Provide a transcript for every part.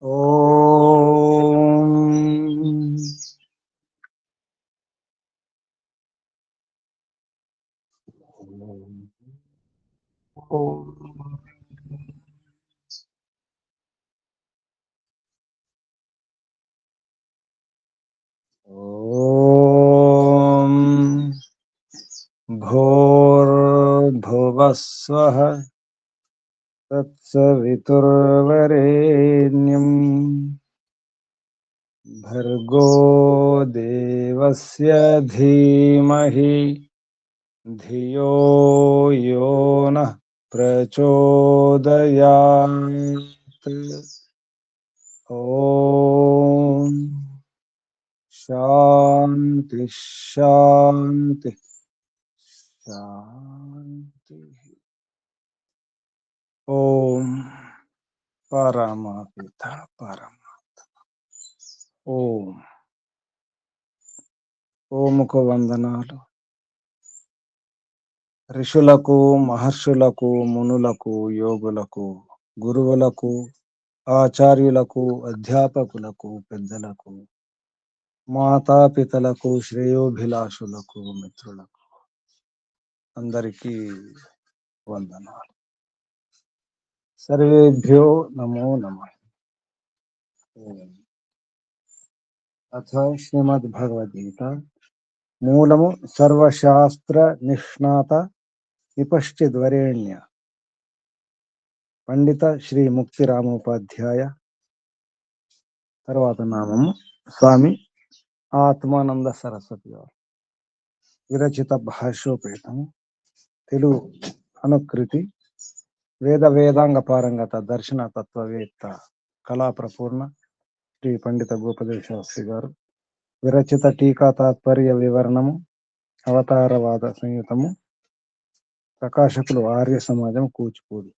ఓం ఓం భూర్భువస్వః తత్సవితుర్వరేణ్యం భర్గో దేవస్య ధీమహి ధియో యో నః ప్రచోదయాత్. ఓం శాంతి శాంతి శాంతి. ఓం పరమపిత పరమాత్మ. ఓముకు వందనాలు. ఋషులకు, మహర్షులకు, మునులకు, యోగులకు, గురువులకు, ఆచార్యులకు, అధ్యాపకులకు, పెద్దలకు, మాతాపితలకు, శ్రేయోభిలాషులకు, మిత్రులకు అందరికీ వందనాలు. సర్వేభ్యో నమో నమః. అథ శ్రీమద్భగవద్గీత మూలము సర్వశాస్త్ర నిష్ణాత విపశ్చిద్వరేణ్య పండిత శ్రీ ముక్తి రామోపాధ్యాయ, తర్వాత నామము స్వామి ఆత్మానంద సరస్వతి వారు విరచిత భాష్యోపేతము, తెలుగు అనుకృతి వేద వేదాంగ పారంగత దర్శన తత్వవేత్త కళాప్రపూర్ణ శ్రీ పండిత గోపదేవ శాస్త్రి గారు విరచిత టీకా తాత్పర్య వివరణము, అవతారవాద సంయుతము, ప్రకాశకులు ఆర్య సమాజం కూచిపూడి.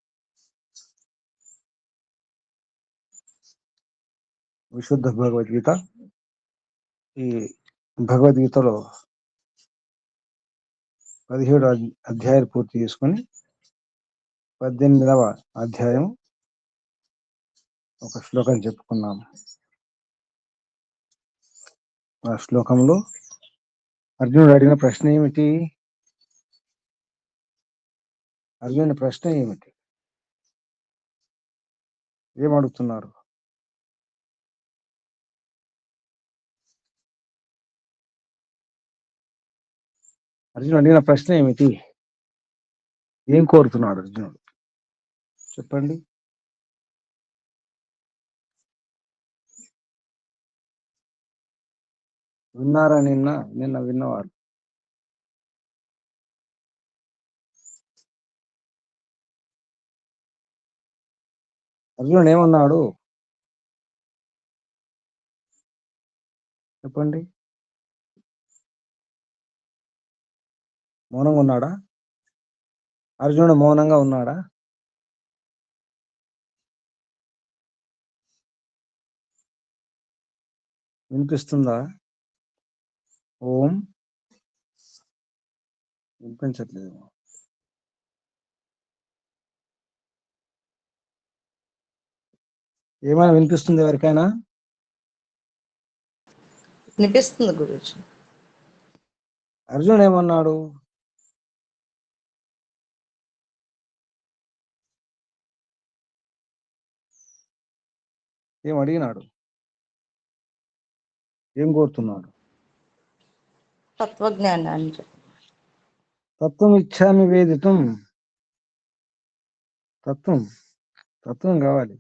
విశుద్ధ భగవద్గీత. ఈ భగవద్గీతలో 17 అధ్యాయాలు పూర్తి చేసుకుని 18వ అధ్యాయం ఒక శ్లోకం చెప్పుకున్నాము. ఆ శ్లోకంలో అర్జునుడు అడిగిన ప్రశ్న ఏమిటి? అర్జునుడి ప్రశ్న ఏమిటి? ఏమడుగుతున్నారు? అర్జునుడు అడిగిన ప్రశ్న ఏమిటి? ఏం కోరుతున్నాడు అర్జునుడు? చెప్పండి. విన్నారా? నిన్న విన్నవారు అర్జునుడు ఏమన్నాడు? చెప్పండి. మౌనంగా ఉన్నాడా? అర్జునుడు మౌనంగా ఉన్నాడా? వినిపిస్తుందా? ఓం వినిపించట్లేదు. ఏమైనా వినిపిస్తుంది ఎవరికైనా? వినిపిస్తుంది గురుజీ. అర్జునుడు ఏమన్నాడు? ఏం అడిగినాడు? ఏం కోరుతున్నాడు? తత్వజ్ఞానాన్ని. తత్వం ఇచ్చామి వేదితం. తత్వం కావాలి.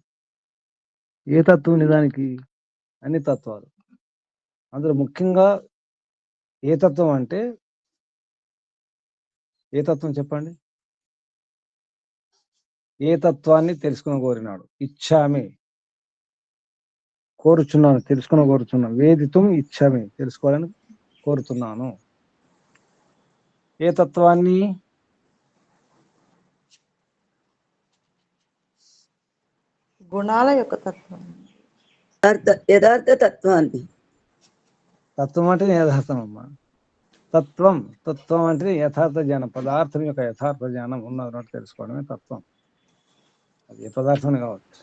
ఏ తత్వం? నిజానికి అన్ని తత్వాలు. అందులో ముఖ్యంగా ఏ తత్వం అంటే ఏ తత్వం చెప్పండి? ఏ తత్వాన్ని తెలుసుకుని కోరినాడు? ఇచ్చామి, కోరుచున్నాను, తెలుసుకుని కోరుచున్నాను. వేదితం ఇచ్చామి, తెలుసుకోవాలని కోరుతున్నాను. ఏ తత్వాన్ని? గుణాల యొక్క తత్వం, యథార్థ తత్వాన్ని. తత్వం అంటే యథార్థం అమ్మా. తత్వం అంటే యథార్థ జ్ఞానం, పదార్థం యొక్క యథార్థ జ్ఞానం ఉన్నది తెలుసుకోవడమే తత్వం. అది ఏ పదార్థం కావచ్చు.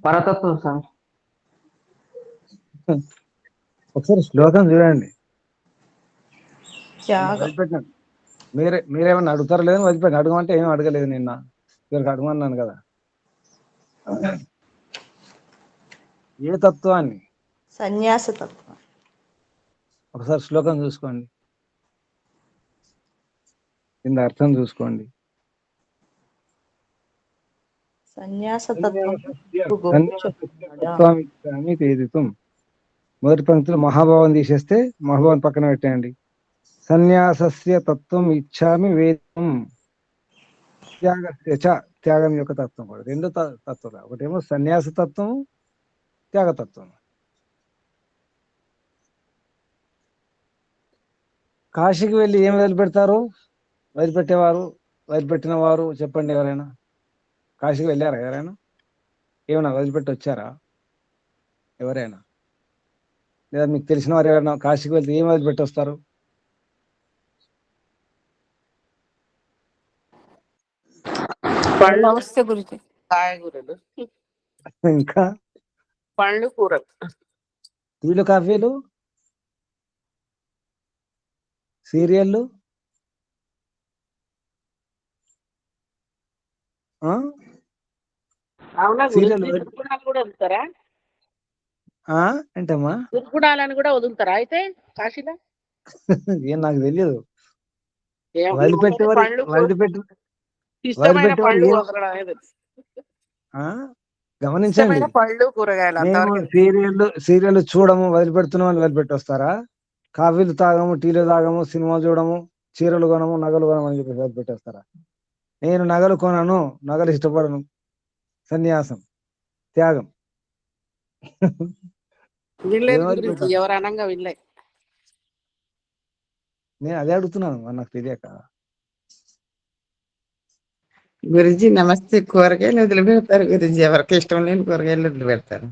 పరతత్వం సార్. ఒకసారి శ్లోకం చూడండి. త్యాగం. వదిలిపెట్టినాడు. మీరేమన్నా అడుగుతారు లేదని వదిలిపెట్టి అడగమంటే ఏం అడగలేదు. నిన్న ఇక్కడికి అడగమన్నాను కదా. ఏ తత్వాన్ని? సన్యాస తత్వం. ఒకసారి శ్లోకం చూసుకోండి, కింద అర్థం చూసుకోండి. సన్యాస తత్వం తేదితం. మొదటి పంక్తిలో మహాభావం తీసేస్తే మహాభావం పక్కన పెట్టేయండి. సన్యాసస్య తత్వం ఇచ్చామి వేదం. త్యాగస్య చ, త్యాగం యొక్క తత్వం కూడా. రెండు తత్వాలు, ఒకటేమో సన్యాస తత్వం, త్యాగతత్వం. కాశీకి వెళ్ళి ఏం వదిలిపెడతారు? వదిలిపెట్టిన వారు చెప్పండి ఎవరైనా. కాశీకి వెళ్ళారా ఎవరైనా? ఏమైనా వదిలిపెట్టి వచ్చారా ఎవరైనా? లేదా మీకు తెలిసిన వారు ఎవరైనా కాశీకి వెళ్తే ఏం వదిలిపెట్టి వస్తారు? నమస్తే గురుజీ. కాయగూరలు, ఇంకా పండ్లు, కూరలు. టీలు, కాఫీలు, సీరియళ్ళు, అవునా సీరియల్ గురుజీ? దుర్గుణాలు కూడా వదులుతారా? ఏంటమ్మా? దుర్గుణాలను కూడా వదులుతారా అయితే కాశీలో? ఏం నాకు తెలియదు. ఏం- వదిలిపెట్టేవారు పండ్లు, వదిలిపెట్టి ఇష్టమైన వదిలిపెట్టేవారు పళ్ళు ఏం వదలడమే తెలుసు. గమనించండి. ఇష్టమైన పళ్ళు, కూరగాయలు మేము అంతవరకు. సీరియల్ చూడము, వదిలిపెడుతున్నాం అని వదిలిపెట్టి వస్తారా? కాఫీలు తాగము, టీలు తాగము, సినిమా చూడము, చీరలు కొనము, నగలు కొనము అని చెప్పి వదిలిపెట్టేస్తారా? నేను నగలు కొనను, నగలు ఇష్టపడను. సన్యాసం, త్యాగం. వినలేదు ఏం గురించి, వదిలిపెట్టాను? ఎవరు అనంగా వినలే. నేను అదే అడుగుతున్నాను, మరి నాకు తెలియక. గురుజీ నమస్తే. కూరగాయలు వదిలిపెడతారు గురుజీ, ఎవరికి ఇష్టం లేని కూరగాయలు వదిలిపెడతారు.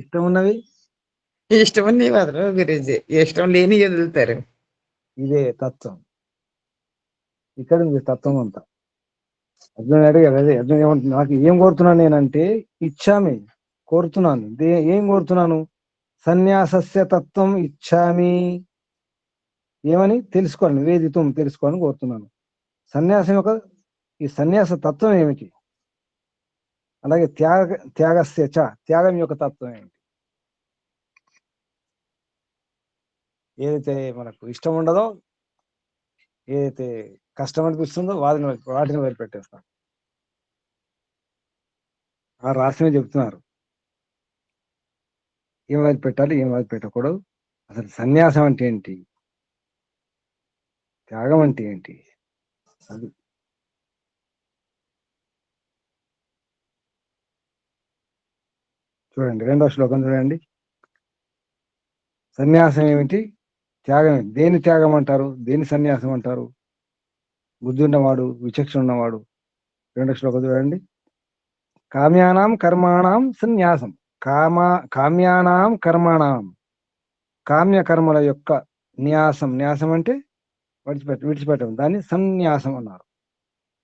ఇష్టం ఉన్నవి ఇష్టం ఉన్నవి వదలరు గురుజీ, ఇష్టం లేని వదులుతారు. ఇదే తత్వం. ఇక్కడ ఉంది తత్వం అంతా. అర్జున్ అడిగారు అదే. అర్జున్ ఏమంటున్నా, నాకు ఏం కోరుతున్నాను నేనంటే, ఇచ్చామి, కోరుతున్నాను. ఏం కోరుతున్నాను? సన్యాసస్య తత్వం ఇచ్చామి. ఏమని? తెలుసుకోండి, వేదితం, తెలుసుకోవాలని కోరుతున్నాను. సన్యాసం యొక్క ఈ సన్యాస తత్వం ఏమిటి? అలాగే త్యాగస్య చ, త్యాగం యొక్క తత్వం ఏమిటి? ఏదైతే మనకు ఇష్టం ఉండదో, ఏదైతే కష్టం అనిపిస్తుందో వాటిని వదిలిపెట్టేస్తాం. ఆ రాష్ట్రమే చెప్తున్నారు ఏం వదిలిపెట్టాలి, ఏం వదిలిపెట్టకూడదు. అసలు సన్యాసం అంటే ఏంటి, త్యాగం అంటే ఏంటి? అది చూడండి, 2వ శ్లోకం చూడండి. సన్యాసం ఏమిటి, త్యాగం ఏమిటి? దేని త్యాగం అంటారు, దేని సన్యాసం అంటారు? బుద్ధి ఉన్నవాడు, విచక్షణ ఉన్నవాడు 2వ శ్లోకం చూడండి. కామ్యానాం కర్మాణం సన్యాసం. కామ్యానాం కర్మాణం, కామ్య కర్మల యొక్క న్యాసం. న్యాసం అంటే విడిచిపెట్టడం, దాన్ని సన్యాసం అన్నారు.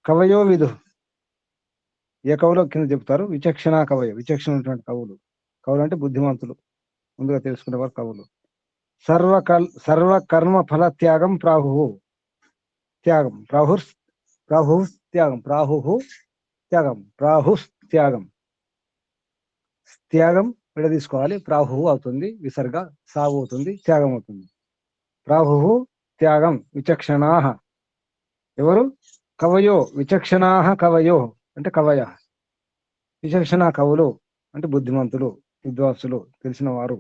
కవయో విదు. ఏ కవులో కింద చెప్తారు? విచక్షణ కవయ, విచక్షణ ఉన్నటువంటి కవులు. కవులు అంటే బుద్ధిమంతులు, ముందుగా తెలుసుకునేవారు కవులు. సర్వకర్మ ఫల త్యాగం ప్రాహు. త్యాగం ప్రాహు త్యాగం, త్యాగం. త్యాగం విడదీసుకోవాలి. ప్రాహు అవుతుంది, విసర్గ సాగు అవుతుంది, త్యాగం అవుతుంది. ప్రాహు త్యాగం. విచక్షణాః ఎవరు? కవయో. విచక్షణాః కవయో అంటే కవయ. విచక్షణ కవులు అంటే బుద్ధిమంతులు, విద్వాంసులు, తెలిసిన వారు,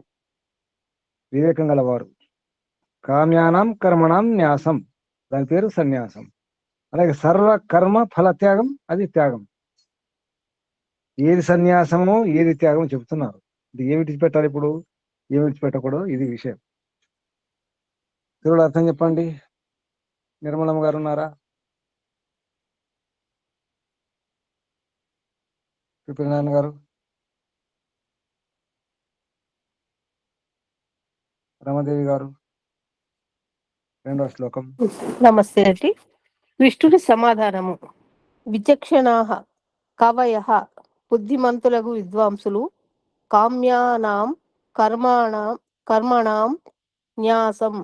వివేకం గలవారు. కామ్యానాం కర్మణాం న్యాసం, దాని పేరు సన్యాసం. అలాగే సర్వ కర్మ ఫల త్యాగం, అది త్యాగం. ఏది సన్యాసమో ఏది త్యాగమో చెబుతున్నారు. ఇది ఏమి విడిచిపెట్టాలి ఇప్పుడు, ఏమి విడిచిపెట్టకూడదు, ఇది విషయం. తెలుగులో అర్థం చెప్పండి. నిర్మలమ్మ గారు ఉన్నారా? నాన్న గారు, రమాదేవి గారు, 2వ శ్లోకం. నమస్తే అండి. విష్ణుని సమాధానము. విచక్షణాః కవయః బుద్ధిమంతులకు విద్వాంసులు కామ్యానాం కర్మణాం న్యాసం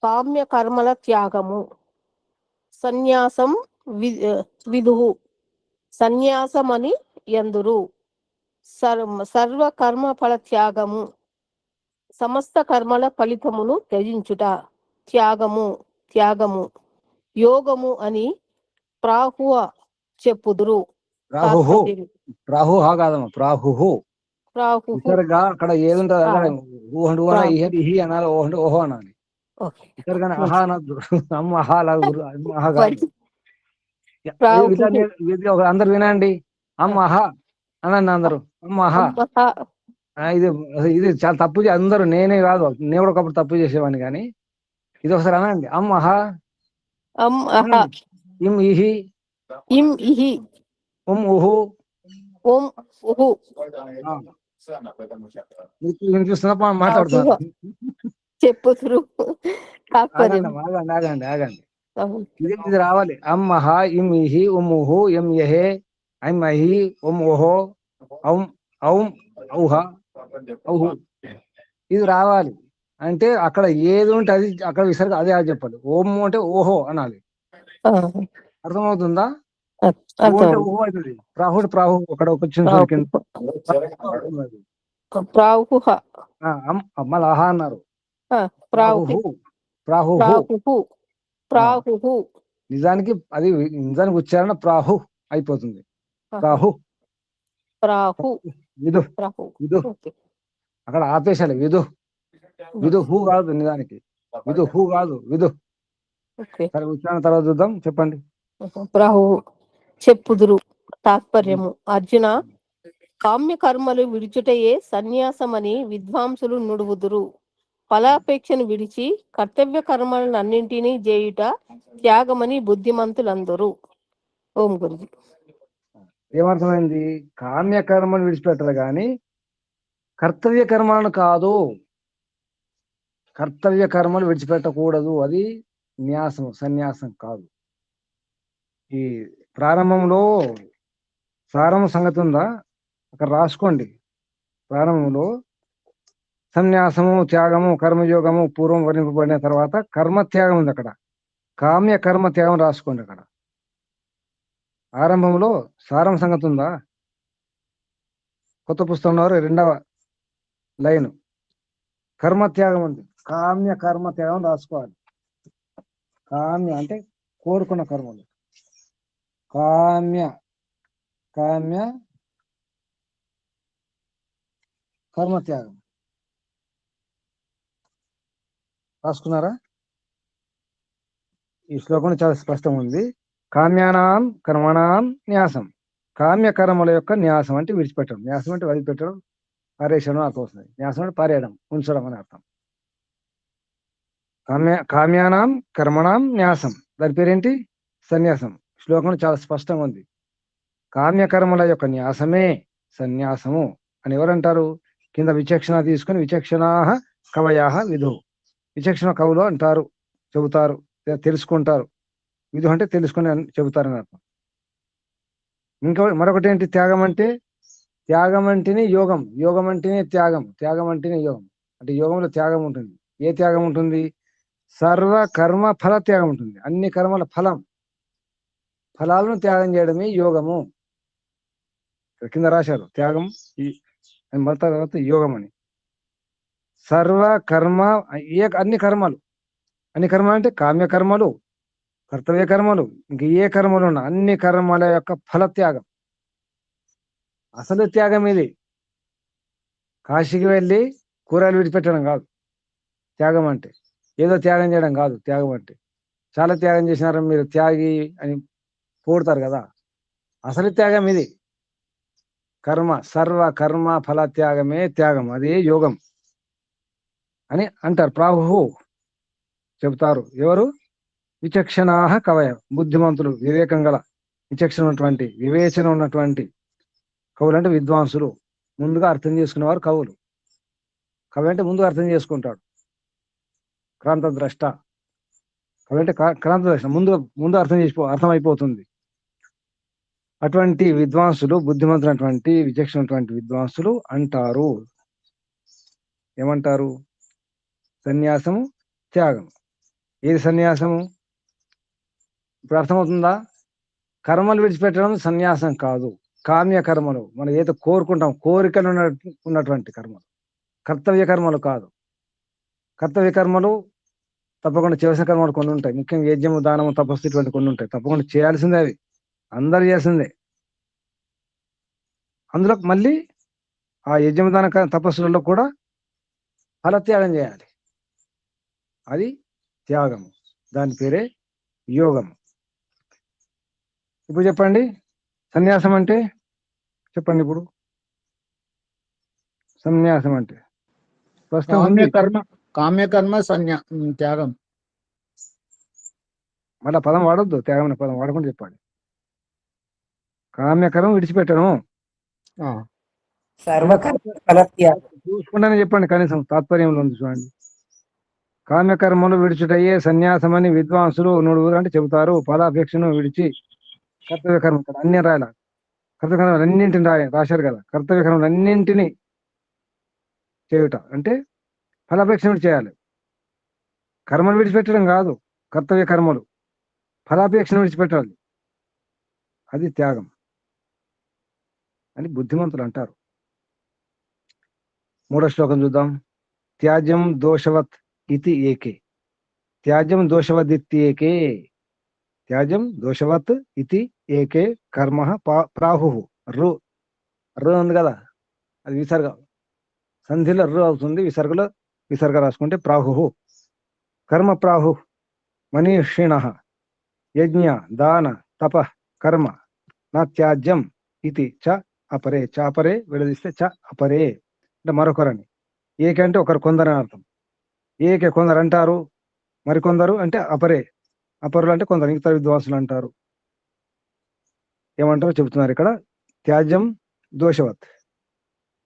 కామ్య కర్మల త్యాగము సన్యాసం విదుహు సన్యాసమని ఎందురు సర్వ కర్మ ఫల త్యాగము సమస్త కర్మల ఫలితమును త్యజించుట త్యాగము యోగము అని ప్రాహువ చెప్పుదురు. ప్రాహుహు ప్రాహుహ కాదమ్మా ప్రాహుహు ప్రాహుహు విసర్గ అక్కడ ఏది ఉంటుంది అక్కడ ఊహండు ఊహన ఇహి అనాలి ఓహండు ఓహో అనాలి. విసర్గని అహా అనద్దు. అమ్మ అహా అలా అహ కాదు. అందరు వినండి. అమ్మ అహా అనండి అందరు. అమ్మ అహా ఇది ఇది చాలా తప్పు అందరూ నేనే కాదు నేను కూడా ఒకప్పుడు తప్పు చేసేవాడిని కానీ ఇది ఒకసారి అనండి. అమ్మ అహా ఇం ఇహి ఉహు వినిపిస్తున్నా మాట్లాడుతున్నా. చెప్పుదురు. ఆగండి. ఇది రావాలి. అమ్మహ ఇం ఇహి ఉమ్ముహు ఎం యహే ఐం అహి ఉమ్ ఓహో ఔం ఔం ఔహ ఔహు ఇది రావాలి. అంటే అక్కడ ఏది ఉంటే అది అక్కడ విసర్గ అదే అది చెప్పాలి. ఓం అంటే ఓహో అనాలి. అర్థమవుతుందా? అంటే ఓహో అవుతుంది. ప్రాహుడు ప్రాహు అక్కడ ఒక చిన్న కింద మళ్ళీ అహా అన్నారు. ప్రాహుహు నిజానికి అది నిజానికి ఉచ్చారణ ప్రాహు అయిపోతుంది. విదు విదు అక్కడ ఆపేశాలి. విదు హూ కాదు నిజానికి విదు హూ కాదు విదు. సరే ఉచ్చారణ తర్వాత చూద్దాం. చెప్పండి. చెప్పుదురు. తాత్పర్యము అర్జున కామ్య కర్మలు విడిచుటయే సన్యాసమని విద్వాంసులు నుడువుదురు. ఫలాపేక్షను విడిచి కర్తవ్య కర్మలన్నింటినీ చేయుట త్యాగమని బుద్ధిమంతులందరూ. ఓం గురుజీ. ఏమర్థమైంది? కామ్య కర్మను విడిచిపెట్టాలి కానీ కర్తవ్య కర్మలను కాదు. కర్తవ్య కర్మలు విడిచిపెట్టకూడదు. అది న్యాసం, సన్యాసం కాదు. ఈ ప్రారంభంలో సారం సంగతి ఉందా అక్కడ రాసుకోండి. ప్రారంభంలో సన్యాసము, త్యాగము, కర్మయోగము పూర్వం వర్ణింపబడిన తర్వాత కర్మ త్యాగం ఉంది. అక్కడ కామ్య కర్మ త్యాగం రాసుకోండి. అక్కడ ఆరంభంలో సారం సంగతి ఉందా? కొత్త పుస్తకంలో 2వ లైన్ కర్మ త్యాగం ఉంది. కామ్య కర్మ త్యాగం రాసుకోవాలి. కామ్య అంటే కోరుకున్న కర్మలు. కామ్య కర్మ త్యాగం రాసుకున్నారా? ఈ శ్లోకంలో చాలా స్పష్టంగా ఉంది. కామ్యానాం కర్మణాం న్యాసం. కామ్య కర్మల యొక్క న్యాసం అంటే విడిచిపెట్టడం. న్యాసం అంటే వదిలిపెట్టడం, పారేయడం అర్థం వస్తుంది. న్యాసం అంటే పారేయడం, ఉంచడం అని అర్థం. కామ్యానాం కర్మణాం న్యాసం, దాని పేరేంటి? సన్యాసం. శ్లోకంలో చాలా స్పష్టంగా ఉంది. కామ్యకర్మల యొక్క న్యాసమే సన్యాసము అని ఎవరంటారు? కింద విచక్షణ తీసుకుని విచక్షణా కవయా విధు. విచక్షణ కవులు అంటారు, చెబుతారు, తెలుసుకుంటారు. విధు అంటే తెలుసుకుని చెబుతారని అర్థం. ఇంకా మరొకటి ఏంటి? త్యాగం అంటే, త్యాగం అంటేనే యోగం, యోగం అంటేనే త్యాగం, త్యాగం అంటేనే యోగం. అంటే యోగంలో త్యాగం ఉంటుంది. ఏ త్యాగం ఉంటుంది? సర్వ కర్మ ఫల త్యాగం ఉంటుంది. అన్ని కర్మల ఫలాలను త్యాగం చేయడమే యోగము. కింద రాశారు త్యాగం తర్వాత యోగం అని. సర్వ కర్మ అన్ని కర్మలు అంటే కామ్య కర్మలు, కర్తవ్య కర్మలు, ఇంక ఏ కర్మలు ఉన్నా అన్ని కర్మల యొక్క ఫల త్యాగం. అసలు త్యాగం ఇది. కాశీకి వెళ్ళి కూరగాయలు విడిచిపెట్టడం కాదు త్యాగం అంటే. ఏదో త్యాగం చేయడం కాదు త్యాగం అంటే. చాలా త్యాగం చేసినారు మీరు త్యాగి అని పోడతారు కదా. అసలు త్యాగం ఇది. సర్వ కర్మ ఫల త్యాగమే త్యాగం, అదే యోగం అని అంటారు. ప్రాహు చెబుతారు. ఎవరు? విచక్షణాహ కవయ, బుద్ధిమంతులు, వివేకం గల, వివేచన ఉన్నటువంటి కవులు అంటే విద్వాంసులు. ముందుగా అర్థం చేసుకునేవారు కవులు. కవి అంటే ముందుగా అర్థం చేసుకుంటాడు. క్రాంతద్రష్ట. కవి అంటే క్రాంతద్రష్ట, ముందు అర్థమైపోతుంది. అటువంటి విద్వాంసులు, బుద్ధిమంతులైనటువంటి విచక్షణటువంటి విద్వాంసులు అంటారు. ఏమంటారు? సన్యాసము, త్యాగం. ఏది సన్యాసము? ఇప్పుడు అర్థమవుతుందా? కర్మలు విడిచిపెట్టడం సన్యాసం కాదు. కామ్య కర్మలు, మనం ఏదో కోరుకుంటాం, కోరికలు ఉన్నటువంటి కర్మలు, కర్తవ్య కర్మలు కాదు. కర్తవ్య కర్మలు తప్పకుండా చేసిన కర్మలు కొన్ని ఉంటాయి. ముఖ్యంగా యజ్ఞము, దానము, తపస్సు ఇటువంటి కొన్ని ఉంటాయి. తప్పకుండా చేయాల్సిందే, అవి అందరు చేయాల్సిందే. అందులో మళ్ళీ ఆ యజ్ఞము, దాన తపస్సులలో కూడా ఫలత్యాగం చేయాలి. అది త్యాగము. దాని పేరే యోగము. ఇప్పుడు చెప్పండి, సన్యాసం అంటే చెప్పండి. ఇప్పుడు సన్యాసం అంటే ప్రస్తుతం ఉంది. కామ్యకర్మ త్యాగం. మళ్ళా పదం వాడొద్దు, త్యాగం అనే పదం వాడకుండా చెప్పాలి. కామ్యకరం విడిచిపెట్టడం. చూసుకుంటానే చెప్పండి, కనీసం తాత్పర్యంలో ఉంది చూడండి. కామ్యకర్మలు విడిచుటయ్యే సన్యాసమని విద్వాంసులు నూరుగురు అంటే చెబుతారు. ఫలాపేక్షను విడిచి కర్తవ్య కర్మ, అన్ని రాయాల. కర్తవ్య కర్మలు అన్నింటిని రాశారు కదా. కర్తవ్య కర్మలు అన్నింటినీ చేయుట అంటే ఫలాపేక్షను విడిచి చేయాలి. కర్మలు విడిచిపెట్టడం కాదు, కర్తవ్య కర్మలు ఫలాపేక్షను విడిచిపెట్టాలి. అది త్యాగం అని బుద్ధిమంతులు అంటారు. 3వ శ్లోకం చూద్దాం. త్యాజ్యం దోషవత్ ఇతి ఏకే. త్యాజ్యం దోషవత్ ఇతి ఏకే. త్యాజ్యం దోషవత్ ఇతి ఏకే కర్మ ప్రాహు. రు ఉంది కదా, అది విసర్గ. సంధిలో రు అవుతుంది, విసర్గలో విసర్గ రాసుకుంటే ప్రాహు. కర్మ ప్రాహు మనీషిణ యజ్ఞ దాన తప కర్మ నా త్యాజ్యం ఇది చ అపరే. చ అపరే విడదీస్తే చ అపరే అంటే మరొకరని. ఏకే అంటే ఒకరు, కొందరని అర్థం. ఏకే కొందరు అంటారు, మరికొందరు అంటే అపరే. అపరులు అంటే కొందరు, మిగతా విద్వాంసులు అంటారు. ఏమంటారో చెబుతున్నారు ఇక్కడ. త్యాజ్యం దోషవత్.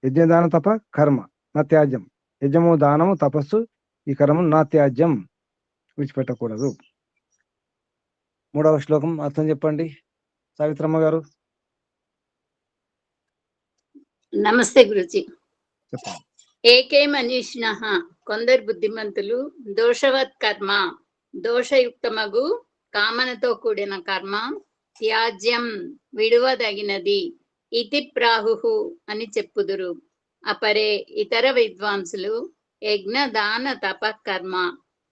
యజ్ఞ దాన తప కర్మ నా త్యాజ్యం. యజ్ఞము, దానము, తపస్సు ఈ కర్మను నా త్యాజ్యం, విడిచిపెట్టకూడదు. 3వ శ్లోకం అర్థం చెప్పండి సావిత్రమ్మ గారు. నమస్తే గురుజీ. చెప్పండి. ఏకే మనీషిణ, కొందరు బుద్ధిమంతులు, దోషవత్ కర్మ, దోషయుక్తమగు కామనతో కూడిన కర్మ, త్యాజ్యం విడువదగినది, ఇతి ప్రాహు అని చెప్పుదురు. అపరే ఇతర విద్వాంసులు యజ్ఞ దాన తప కర్మ,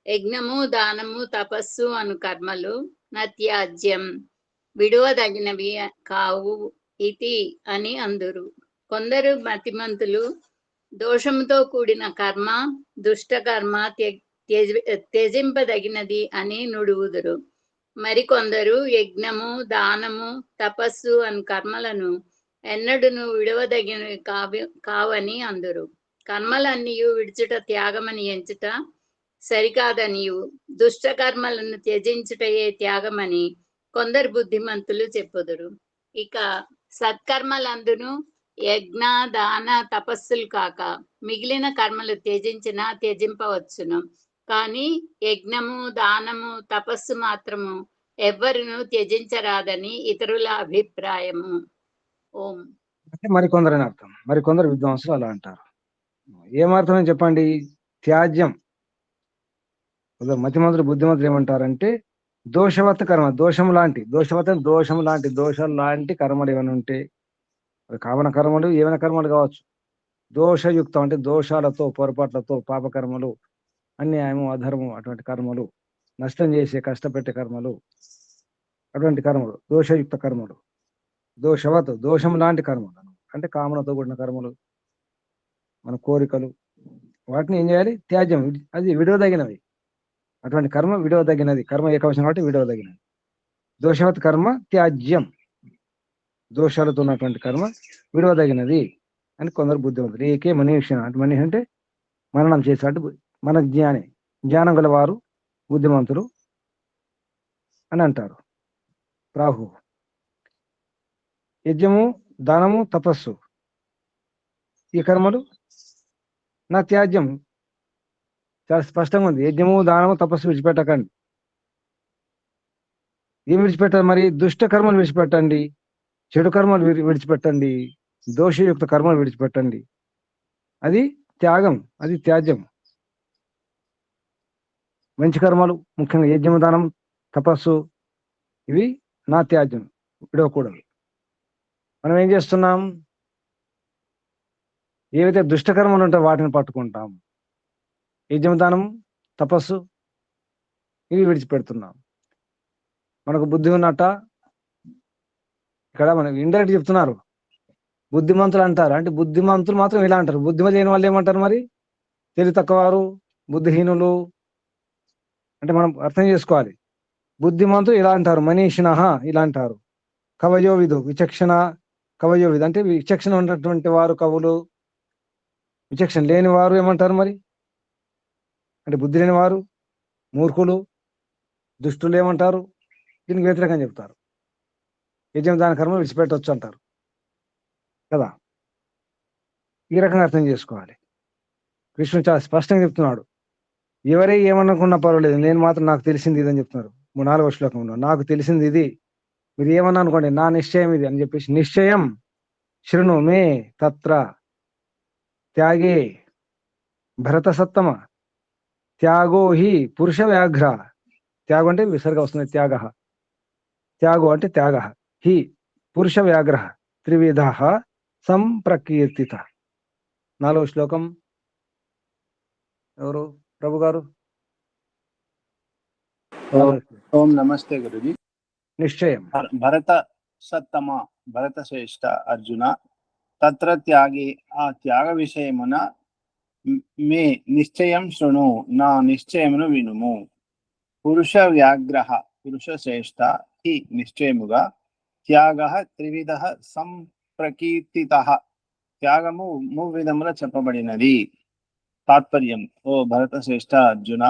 యజ్ఞము, దానము, తపస్సు అను కర్మలు నత్యాజ్యం విడువదగినవి కావు ఇతి అని అందురు. కొందరు మతిమంతులు దోషంతో కూడిన కర్మ, దుష్టకర్మ త్యజింపదగినది అని నుడువుదురు. మరికొందరు యజ్ఞము, దానము, తపస్సు అను కర్మలను ఎన్నడును విడవదగినవి కావని అందురు. కర్మలన్నీయు విడుచుట త్యాగమని ఎంచుట సరికాదనియు, దుష్ట కర్మలను త్యజించుటయే త్యాగమని కొందరు బుద్ధిమంతులు చెప్పుదురు. ఇక సత్కర్మలందును యజ్ఞ దాన తపస్సులు కాక మిగిలిన కర్మలు త్యజింపవచ్చును. కానీ యజ్ఞము, దానము, తపస్సు మాత్రము ఎవ్వరును త్యజించరాదని ఇతరుల అభిప్రాయము. ఓం. అంటే మరికొందరు అని అర్థం. మరికొందరు విద్వాంసులు అలా అంటారు. ఏమర్థం చెప్పండి. త్యాజ్యం, మతిమంతులు, బుద్ధిమంతులు ఏమంటారంటే దోషవత్ కర్మ, దోషం లాంటి, దోషం లాంటి, దోషం లాంటి కర్మలు ఏమైనా ఉంటే, కామన కర్మలు ఏమైనా కర్మలు కావచ్చు, దోషయుక్తం అంటే దోషాలతో, పొరపాట్లతో, పాపకర్మలు, అన్యాయము, అధర్మం, అటువంటి కర్మలు, నష్టం చేసే, కష్టపెట్టే కర్మలు, అటువంటి కర్మలు దోషయుక్త కర్మలు. దోషవత్ దోషం లాంటి కర్మలు అంటే కామనతో కూడిన కర్మలు, మన కోరికలు, వాటిని ఏం చేయాలి? త్యాజ్యం, అది విడవదగినవి. అటువంటి కర్మ విడవదగినది. కర్మ ఏకవచనం కాబట్టి విడవదగినది. దోషవత్ కర్మ త్యాజ్యం, దోషాలతో ఉన్నటువంటి కర్మ విడవదగినది అని కొందరు బుద్ధిమంతులు. ఏకే మనీషి అంటే, మనీషి అంటే మననం చేసినట్టు, మన జ్ఞానం గలవారు, బుద్ధిమంతులు అని అంటారు. ప్రాహు. యజ్ఞము, దానము, తపస్సు ఈ కర్మలు నా త్యాజ్యం. చాలా స్పష్టంగా ఉంది. యజ్ఞము, దానము, తపస్సు విడిచిపెట్టకండి. ఏం విడిచిపెట్టాలి మరి? దుష్ట కర్మలు విడిచిపెట్టండి. చెడు కర్మలు విడిచిపెట్టండి, దోషయుక్త కర్మలు విడిచిపెట్టండి. అది త్యాగం, అది త్యాజ్యం. మంచి కర్మలు ముఖ్యంగా యజ్ఞము, దానం, తపస్సు, ఇవి నా త్యాజ్యం, విడవకూడదు. మనం ఏం చేస్తున్నాం? ఏవైతే దుష్టకర్మలు ఉంటాయో వాటిని పట్టుకుంటాం. యజ్ఞం, దానం, తపస్సు ఇవి విడిచిపెడుతున్నాం. మనకు బుద్ధి ఉన్నట్ట ఇక్కడ మనకు ఇండైరెక్ట్ చెప్తున్నారు. బుద్ధిమంతులు అంటారు, అంటే బుద్ధిమంతులు మాత్రం ఇలా అంటారు. బుద్ధిమంతులు లేని వాళ్ళు ఏమంటారు మరి? తెలివి తక్కువవారు, బుద్ధిహీనులు. అంటే మనం అర్థం చేసుకోవాలి. బుద్ధిమంతులు ఇలా అంటారు, మనీషిణః ఇలా అంటారు. కవయో విదు విచక్షణ, కవయో విదు అంటే విచక్షణ ఉన్నటువంటి వారు కవులు. విచక్షణ లేని వారు ఏమంటారు మరి? అంటే బుద్ధి లేని వారు, మూర్ఖులు, దుష్టులు ఏమంటారు? దీనికి వ్యతిరేకంగా చెప్తారు. యజ్ఞం, దాన కర్మ విడిచిపెట్టవచ్చు అంటారు కదా. ఈ రకంగా అర్థం చేసుకోవాలి. కృష్ణుడు చాలా స్పష్టంగా చెప్తున్నాడు. ఎవరే ఏమనుకున్నా పర్వాలేదు, నేను మాత్రం నాకు తెలిసింది ఇది అని చెప్తున్నారు. 4వ శ్లోకంలో నాకు తెలిసింది ఇది, మీరు ఏమన్నా అనుకోండి, నా నిశ్చయం ఇది అని చెప్పేసి, నిశ్చయం శృణు మే తత్ర త్యాగే భరత సత్తమ త్యాగో హి పురుష వ్యాఘ్ర. త్యాగం అంటే విసర్గ వస్తుంది, త్యాగ. త్యాగో అంటే త్యాగ, హి పురుష వ్యాఘ్ర త్రివిధ సంప్రకీర్తిత. 4వ శ్లోకం ఎవరు ప్రభు గారు? ఓం నమస్తే గురుజీ. నిశ్చయం. భరత సత్తమ, భరత శ్రేష్ఠ అర్జున, తత్ర త్యాగే ఆ త్యాగ విషయమున మే నిశ్చయం శృణు నా నిశ్చయమును వినుము. పురుష వ్యాగ్రహ పురుష శ్రేష్ఠ హి నిశ్చయముగా, త్యాగ త్రివిధ సంప్రకీర్తిత త్యాగము విధముల చెప్పబడినది. తాత్పర్యం: ఓ భరత శ్రేష్ఠ అర్జున,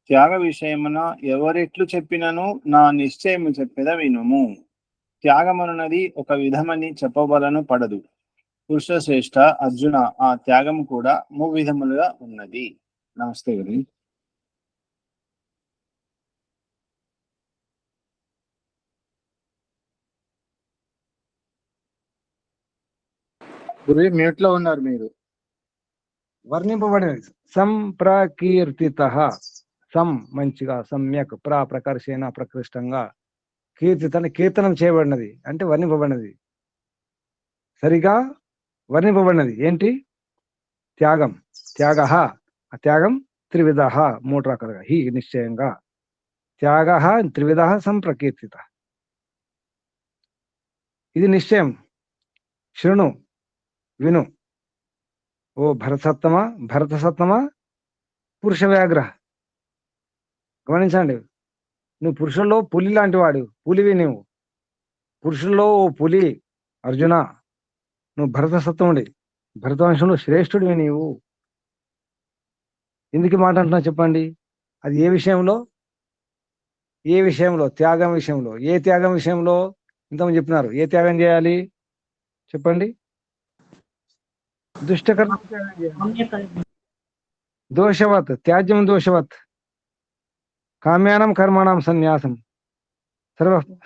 త్యాగ విషయమున ఎవరెట్లు చెప్పినను నా నిశ్చయము చెప్పేద వినుము. త్యాగమనున్నది ఒక విధమని చెప్పవలను పడదు. పురుష శ్రేష్ఠ అర్జున, ఆ త్యాగము కూడా విధములుగా ఉన్నది. నమస్తే గురు. గురుజీ మ్యూట్ లో ఉన్నారు మీరు. వర్ణింపబడినది సంప్రకీర్తిత. సం మంచిగా, సమ్యక్, ప్రకర్షణ ప్రకృష్టంగా, కీర్తిత కీర్తనం చేయబడినది అంటే వర్ణింపబడినది, సరిగా వర్ణింపబడినది. ఏంటి? త్యాగం. త్యాగ, ఆ త్యాగం త్రివిధ 3 రకాలుగా. హి నిశ్చయంగా, త్యాగ త్రివిధ సంప్రకీర్తిత. ఇది నిశ్చయం. శృణు విను. ఓ భరత సత్తమ పురుష వ్యాఘ్ర. గమనించండి, నువ్వు పురుషుల్లో పులి లాంటి వాడు, పులివి నువ్వు. పురుషుల్లో ఓ పులి అర్జున, నువ్వు భరత సత్తముడి, భరతవంశంలో శ్రేష్ఠుడివి నీవు. ఎందుకు మాట అంటున్నా చెప్పండి? అది ఏ విషయంలో? ఏ విషయంలో? త్యాగం విషయంలో. ఏ త్యాగం విషయంలో? ఇంతమంది చెప్పినారు. ఏ త్యాగం చేయాలి చెప్పండి? దుష్టకర్మ దోషవత్, త్యాజ్యం దోషవత్, కామ్యానం కర్మాణం సన్యాసం,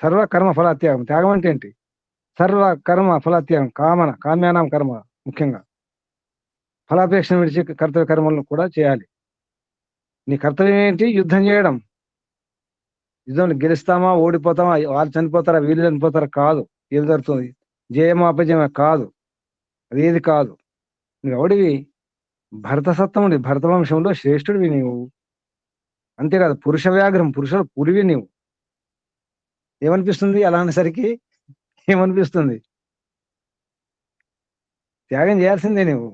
సర్వ కర్మ ఫలాత్యాగం. త్యాగం అంటే ఏంటి? సర్వ కర్మ ఫలాత్యాగం. కామ్యానం కర్మ, ముఖ్యంగా ఫలాపేక్షను విడిచి కర్తవ్య కర్మలను కూడా చేయాలి. నీ కర్తవ్యం ఏంటి? యుద్ధం చేయడం. యుద్ధంలో గెలుస్తామా, ఓడిపోతామా, వాళ్ళు చనిపోతారా, వీళ్ళు చనిపోతారా కాదు. ఏది జరుగుతుంది? జయమా అపజయమా కాదు. అది ఏది కాదు. నువ్వు ఎవడివి? భరత సత్తముడి, భరత వంశంలో శ్రేష్ఠుడివి నీవు. అంతేకాదు, పురుష వ్యాఘ్రం, పురుషుడు పులివి నీవు. ఏమనిపిస్తుంది అలా అనేసరికి? ఏమనిపిస్తుంది? త్యాగం చేయాల్సిందే నువ్వు.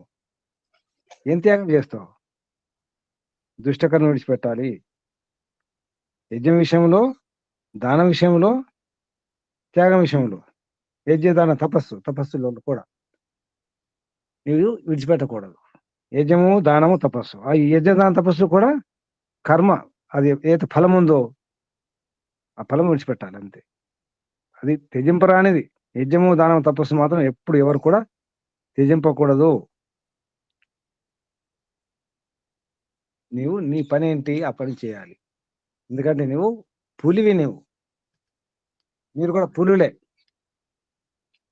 ఏం త్యాగం చేస్తావు? దుష్టకర్మ విడిచిపెట్టాలి. యజ్ఞం విషయంలో, దానం విషయంలో, త్యాగం విషయంలో, యజ్ఞదాన తపస్సులో కూడా నీవు విడిచిపెట్టకూడదు. యజ్ఞము, దానము, తపస్సు. ఆ యజ్ఞదాన తపస్సు కూడా కర్మ. అది ఏదైతే ఫలం ఉందో ఆ ఫలం విడిచిపెట్టాలి అంతే. అది త్యజింపరానిది. యజ్ఞము, దానము, తపస్సు మాత్రం ఎప్పుడు ఎవరు కూడా త్యజింపకూడదు. నీవు నీ పని ఏంటి ఆ పని చేయాలి. ఎందుకంటే నువ్వు పులివి. మీరు కూడా పులులే.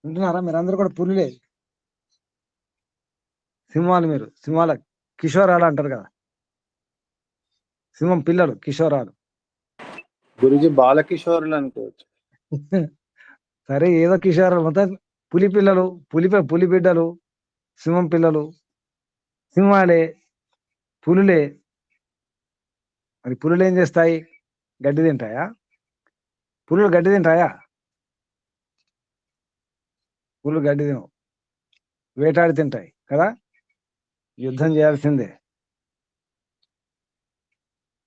వింటున్నారా? మీరు అందరూ కూడా పులులే, సింహాలు. మీరు సింహాల కిషోరాలు అంటారు కదా, సింహం పిల్లలు కిషోరాలు. గురుజీ బాలకిషోరులు అనుకోవచ్చు. సరే, ఏదో కిషోరాలు మొత్తం పులి పిల్లలు, పులి బిడ్డలు, సింహం పిల్లలు, సింహాలే, పులులే. మరి పులులు ఏం చేస్తాయి? గడ్డి తింటాయా? పులులు గడ్డి తింటాయా? పులులు గడ్డి తినవు, వేటాడి తింటాయి కదా. యుద్ధం చేయాల్సిందే.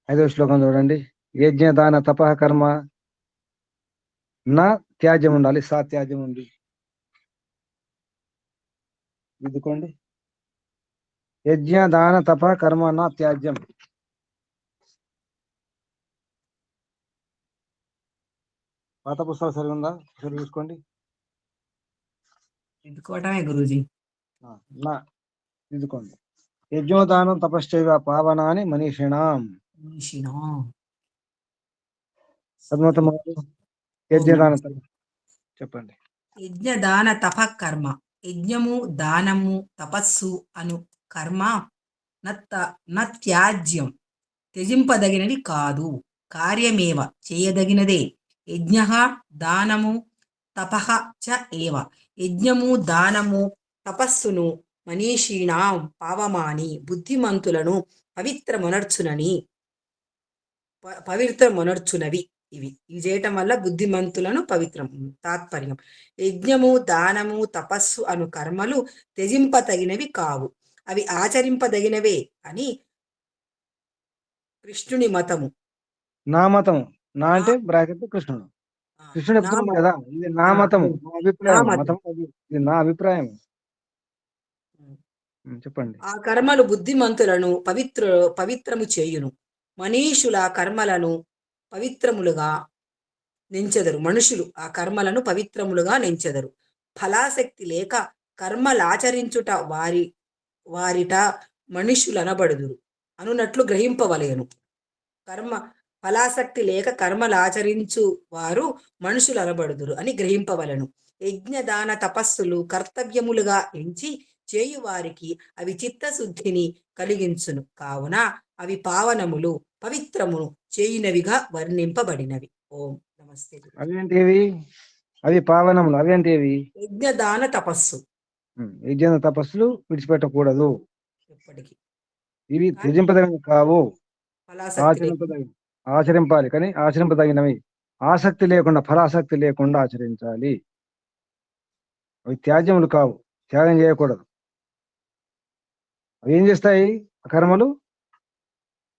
5వ శ్లోకం చూడండి. యజ్ఞ దాన తపః కర్మ నా త్యాజ్యం ఉండాలి, సాత్యాజ్యం ఉంది. దిద్దుకోండి. యజ్ఞ దాన తపః కర్మ నా త్యాజ్యం. పాత పుస్తకం సరిగా ఉందా? సరి చూసుకోండి. ఎత్తుకోవటమే గురూజీ. నా దిద్దుకోండి. యజ్ఞోదానం తపశ్చైవ పావనాని మనీషిణాం. సద్మతం యజ్ఞదాన చెప్పండి. యజ్ఞ దాన తప కర్మ. యజ్ఞము, దానము, తపస్సు అను కర్మ నత్యాజ్యం, త్యజింపదగినది కాదు, కార్యమేవ, చేయదగినదే. యజ్ఞ దానము తపః చ ఏవ. యజ్ఞము, దానము, తపస్సును మనీషీణాం పావమాని, బుద్ధిమంతులను పవిత్రమొనర్చునవి. ఇవి చేయటం వల్ల బుద్ధిమంతులను పవిత్రం. తాత్పర్యం: యజ్ఞము, దానము, తపస్సు అను కర్మలు త్యజింపదగినవి కావు, అవి ఆచరింపదగినవే అని కృష్ణుని మతము. నా మతము. నా అంటే బ్రాకెట్ కృష్ణుడు. కృష్ణుడు చెప్తున్నాడు కదా, ఇది నా మతము, నా అభిప్రాయం. మతం ఇది నా అభిప్రాయం. చెప్పండి. ఆ కర్మలు బుద్ధిమంతులను పవిత్రము చేయును. మనీషుల కర్మలను పవిత్రములుగా నెంచెదరు. మనుషులు ఆ కర్మలను పవిత్రములుగా నెంచెదరు. ఫలాసక్తి లేక కర్మలాచరించుట వారిట మనుషులనబడుదురు అనున్నట్లు గ్రహింపవలయను. ఫలాసక్తి లేక కర్మలాచరించు వారు మనుషులు అనబడుదురు అని గ్రహింపవలను. యజ్ఞదాన తపస్సులు కర్తవ్యములుగా ఎంచి చేయువారికి అవి చిత్తశుద్ధిని కలిగించును, కావున అవి పావనములు, పవిత్రమును చేయునవిగా వర్ణింపబడినవి. ఓం నమస్తే. అవేంటివి? అవి పావనములు. అవేంటివి? యజ్ఞదాన తపస్సు. యజ్ఞ తపస్సులు విడిచిపెట్టకూడదు. ఎప్పటికీ ఇవి త్యజింపదగినవి కావు, ఆచరింపాలి. కానీ ఆచరింపదగినవి. ఆసక్తి లేకుండా, ఫలాసక్తి లేకుండా ఆచరించాలి. అవి త్యాజ్యములు కావు, త్యాగం చేయకూడదు. అవి ఏం చేస్తాయి? కర్మలు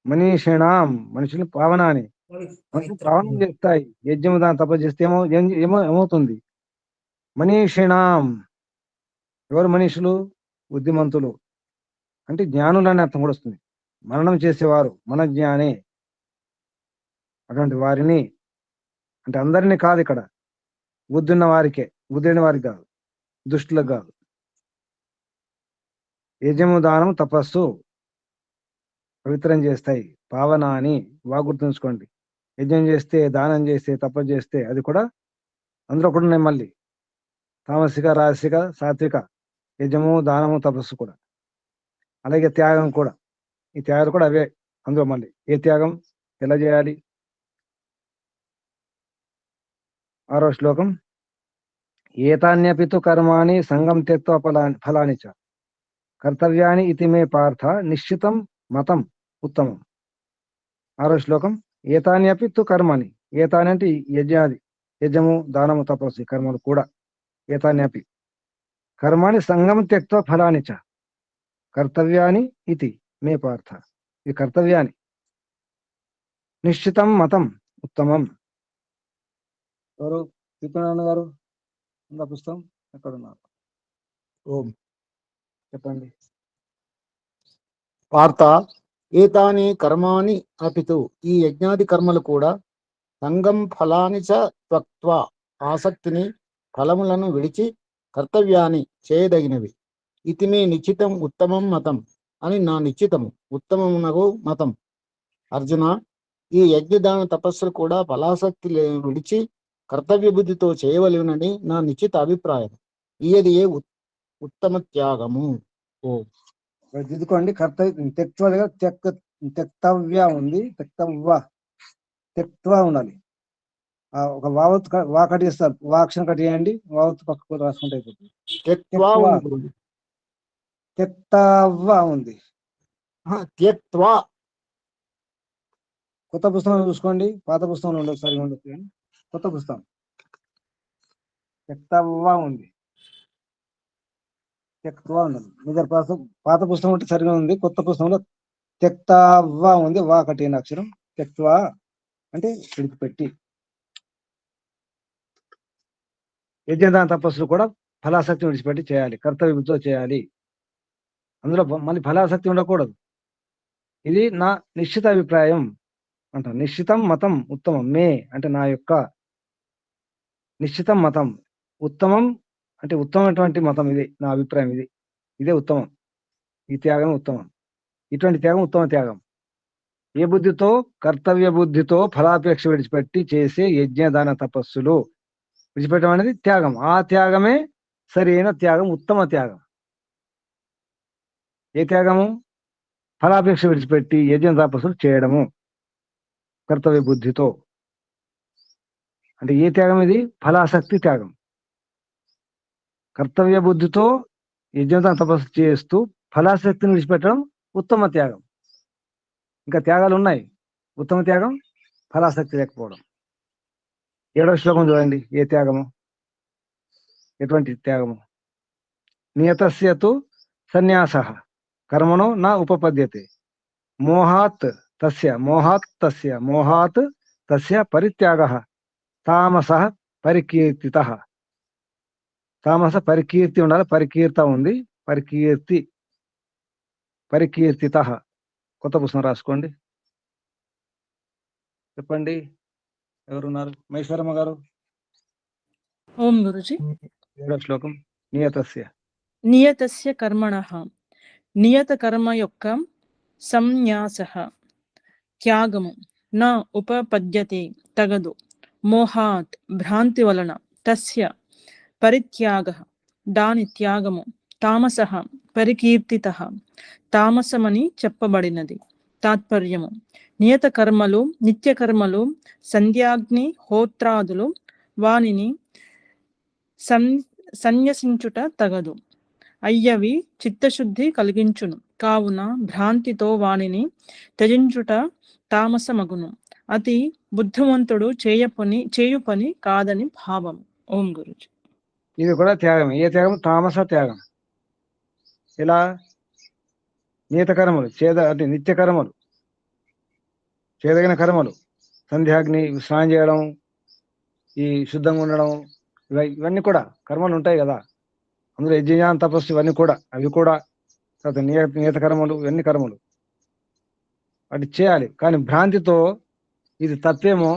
మనీషిణాం, మనుషుల్ని పావనాన్ని పావనం చేస్తాయి. యజ్ఞము దాని తపస్సు చేస్తే ఏమవుతుంది? మనీషిణాం. ఎవరు మనుషులు? బుద్ధిమంతులు అంటే జ్ఞానులు అని అర్థం కూడా వస్తుంది. మననం చేసేవారు మన జ్ఞానే. అటువంటి వారిని అంటే అందరినీ కాదు, ఇక్కడ బుద్ధి ఉన్న వారికే, బుద్ధి లేని వారికి కాదు, దుష్టులకు కాదు. యజ్ఞము, దానము, తపస్సు పవిత్రం చేస్తాయి. పావనాని గుర్తుంచుకోండి. యజ్ఞం చేస్తే, దానం చేస్తే, తపస్సు చేస్తే అది కూడా అందులో కూడా ఉన్నాయి. మళ్ళీ తామసిక, రాజసిక, సాత్విక. యజ్ఞము, దానము, తపస్సు కూడా. అలాగే త్యాగం కూడా. ఈ త్యాగాలు కూడా అవే అందులో. మళ్ళీ ఏ త్యాగం ఎలా చేయాలి? 6వ శ్లోకం. ఏతాన్యపితు కర్మాణి సంగం త్యక్త్వా ఫలాని చ కర్తవ్యాని ఇతి మే పార్థ నిశ్చితం మతం ఉత్తమం. 6వ శ్లోకం. ఏతాన్యపితు కర్మాణి. ఏతాని అంటే యజ్ఞము, దానము, తపస్సు కర్మలు కూడా. ఏతాన్యపి కర్మాణి సంగం త్యక్త్వా ఫలాని చ కర్తవ్యాని ఇతి మే పార్థ. ఈ కర్తవ్యాన్ని. నిశ్చితం మతం ఉత్తమం. ఎవరు? సీతారాయణ గారు ఉందా పుస్తకం? ఎక్కడున్నారు? ఓం చెప్పండి. పార్థ ఏతాని కర్మాణి అపితు. ఈ యజ్ఞాది కర్మలు కూడా సంగం ఫలాని చ త్యక్త్వా, ఆసక్తిని, ఫలములను విడిచి, కర్తవ్యాన్ని చేయదగినవి. ఇతి మే నిశ్చితం ఉత్తమం మతం అని నా నిశ్చితము, ఉత్తమమునగు మతం. అర్జున, ఈ యజ్ఞదాన తపస్సులు కూడా ఫలాసక్తి విడిచి కర్తవ్య బుద్ధితో చేయవలెనని నా నిశ్చిత అభిప్రాయం. ఇయది ఏ ఉత్తమ త్యాగము. ఓ దిద్దుకోండి. తెక్త్వగా తెక్తవ్య ఉంది, తెక్త్వ ఉండాలి. ఒక వావత్ వా కట్ చేస్తారు, వాక్షరం కట్ చేయండి, వావత్ పక్కకు రాసుకుంటే అయిపోతుంది. త్యక్త్వా ఉంది గురుజీ. తెక్తవ్వ ఉంది. త్యక్త్వా. కొత్త పుస్తకం చూసుకోండి, పాత పుస్తకంలో ఉండదు, సరిగా ఉండదు కానీ కొత్త పుస్తకం తెక్తవ్వ ఉంది, తెక్త్వ ఉండదు. మీ దగ్గర పాత పుస్తకం ఉంటే సరిగా ఉంది, కొత్త పుస్తకంలో తెక్తవ్వ ఉంది, వా కట్టిన అక్షరం. తెక్త్వ అంటే విడిచిపెట్టి. యజ్ఞదాన తపస్సులు కూడా ఫలాసక్తి విడిచిపెట్టి చేయాలి, కర్తవ్యంతో చేయాలి. అందులో మళ్ళీ ఫలాసక్తి ఉండకూడదు. ఇది నా నిశ్చిత అభిప్రాయం అంట. నిశ్చితం మతం ఉత్తమం. మే అంటే నా యొక్క నిశ్చితం మతం, ఉత్తమం అంటే ఉత్తమమైనటువంటి మతం ఇది, నా అభిప్రాయం ఇది, ఇదే ఉత్తమం, ఈ త్యాగం ఉత్తమం, ఇటువంటి త్యాగం ఉత్తమ త్యాగం. ఏ బుద్ధితో? కర్తవ్య బుద్ధితో ఫలాపేక్ష విడిచిపెట్టి చేసే యజ్ఞదాన తపస్సులు విడిచిపెట్టడం అనేది త్యాగం. ఆ త్యాగమే సరి అయిన త్యాగం, ఉత్తమ త్యాగం. ఏ త్యాగము? ఫలాపేక్ష విడిచిపెట్టి యజ్ఞ తపస్సులు చేయడము కర్తవ్య బుద్ధితో. అంటే ఏ త్యాగం ఇది? ఫలాసక్తి త్యాగం. కర్తవ్య బుద్ధితో యజ్ఞదాన తపస్సు చేస్తూ ఫలాసక్తిని విడిచిపెట్టడం ఉత్తమ త్యాగం. ఇంకా త్యాగాలు ఉన్నాయి. ఉత్తమ త్యాగం ఫలాసక్తి లేకపోవడం. 7వ శ్లోకం చూడండి. ఏ త్యాగము? ఎటువంటి త్యాగము? నియతస్యతు సన్యాసః కర్మణో నా ఉపపద్యతే మోహాత్ తస్య పరిత్యాగః తామసః పరికీర్తితః. తామస పరికీర్తి ఉండాలి, పరికీర్త ఉంది, పరికీర్తితః. కొత్త పుస్తకం రాసుకోండి. చెప్పండి ఎవరున్నారు? మహేశ్వరమ్మ గారు. ఓం గురుజీ. 7వ శ్లోకం. నియతస్య కర్మణః నియత కర్మ యొక్క సంన్యాసః త్యాగము నా ఉపపద్యతే తగదు మోహాత్ భ్రాంతి వలన తస్య పరిత్యాగః దాని త్యాగము తామసః పరికీర్తితః తామసమని చెప్పబడినది. తాత్పర్యము: నియత కర్మలు, నిత్య కర్మలు, సంధ్యాగ్ని హోత్రాదులు వానిని సన్యసించుట తగదు. అయ్యవి చిత్తశుద్ధి కలిగించును, కావున భ్రాంతితో వానిని త్యజించుట తామసమగును. అతి బుద్ధిమంతుడు చేయు పని కాదని భావం. ఓం గురుజీ. ఇది కూడా త్యాగం. ఏ త్యాగం? తామస త్యాగం. ఇలా నియత కర్మలు, అంటే నిత్య కర్మలు, చేదగిన కర్మలు, సంధ్యాగ్ని, స్నానం చేయడం, ఈ శుద్ధంగా ఉండడం, ఇవన్నీ కూడా కర్మలు ఉంటాయి కదా. అందులో యజ్ఞాన తపస్సు ఇవన్నీ కూడా, అవి కూడా తర్వాత నియత కర్మలు, ఇవన్నీ కర్మలు వాటి చేయాలి. కానీ భ్రాంతితో ఇది తప్పేమో,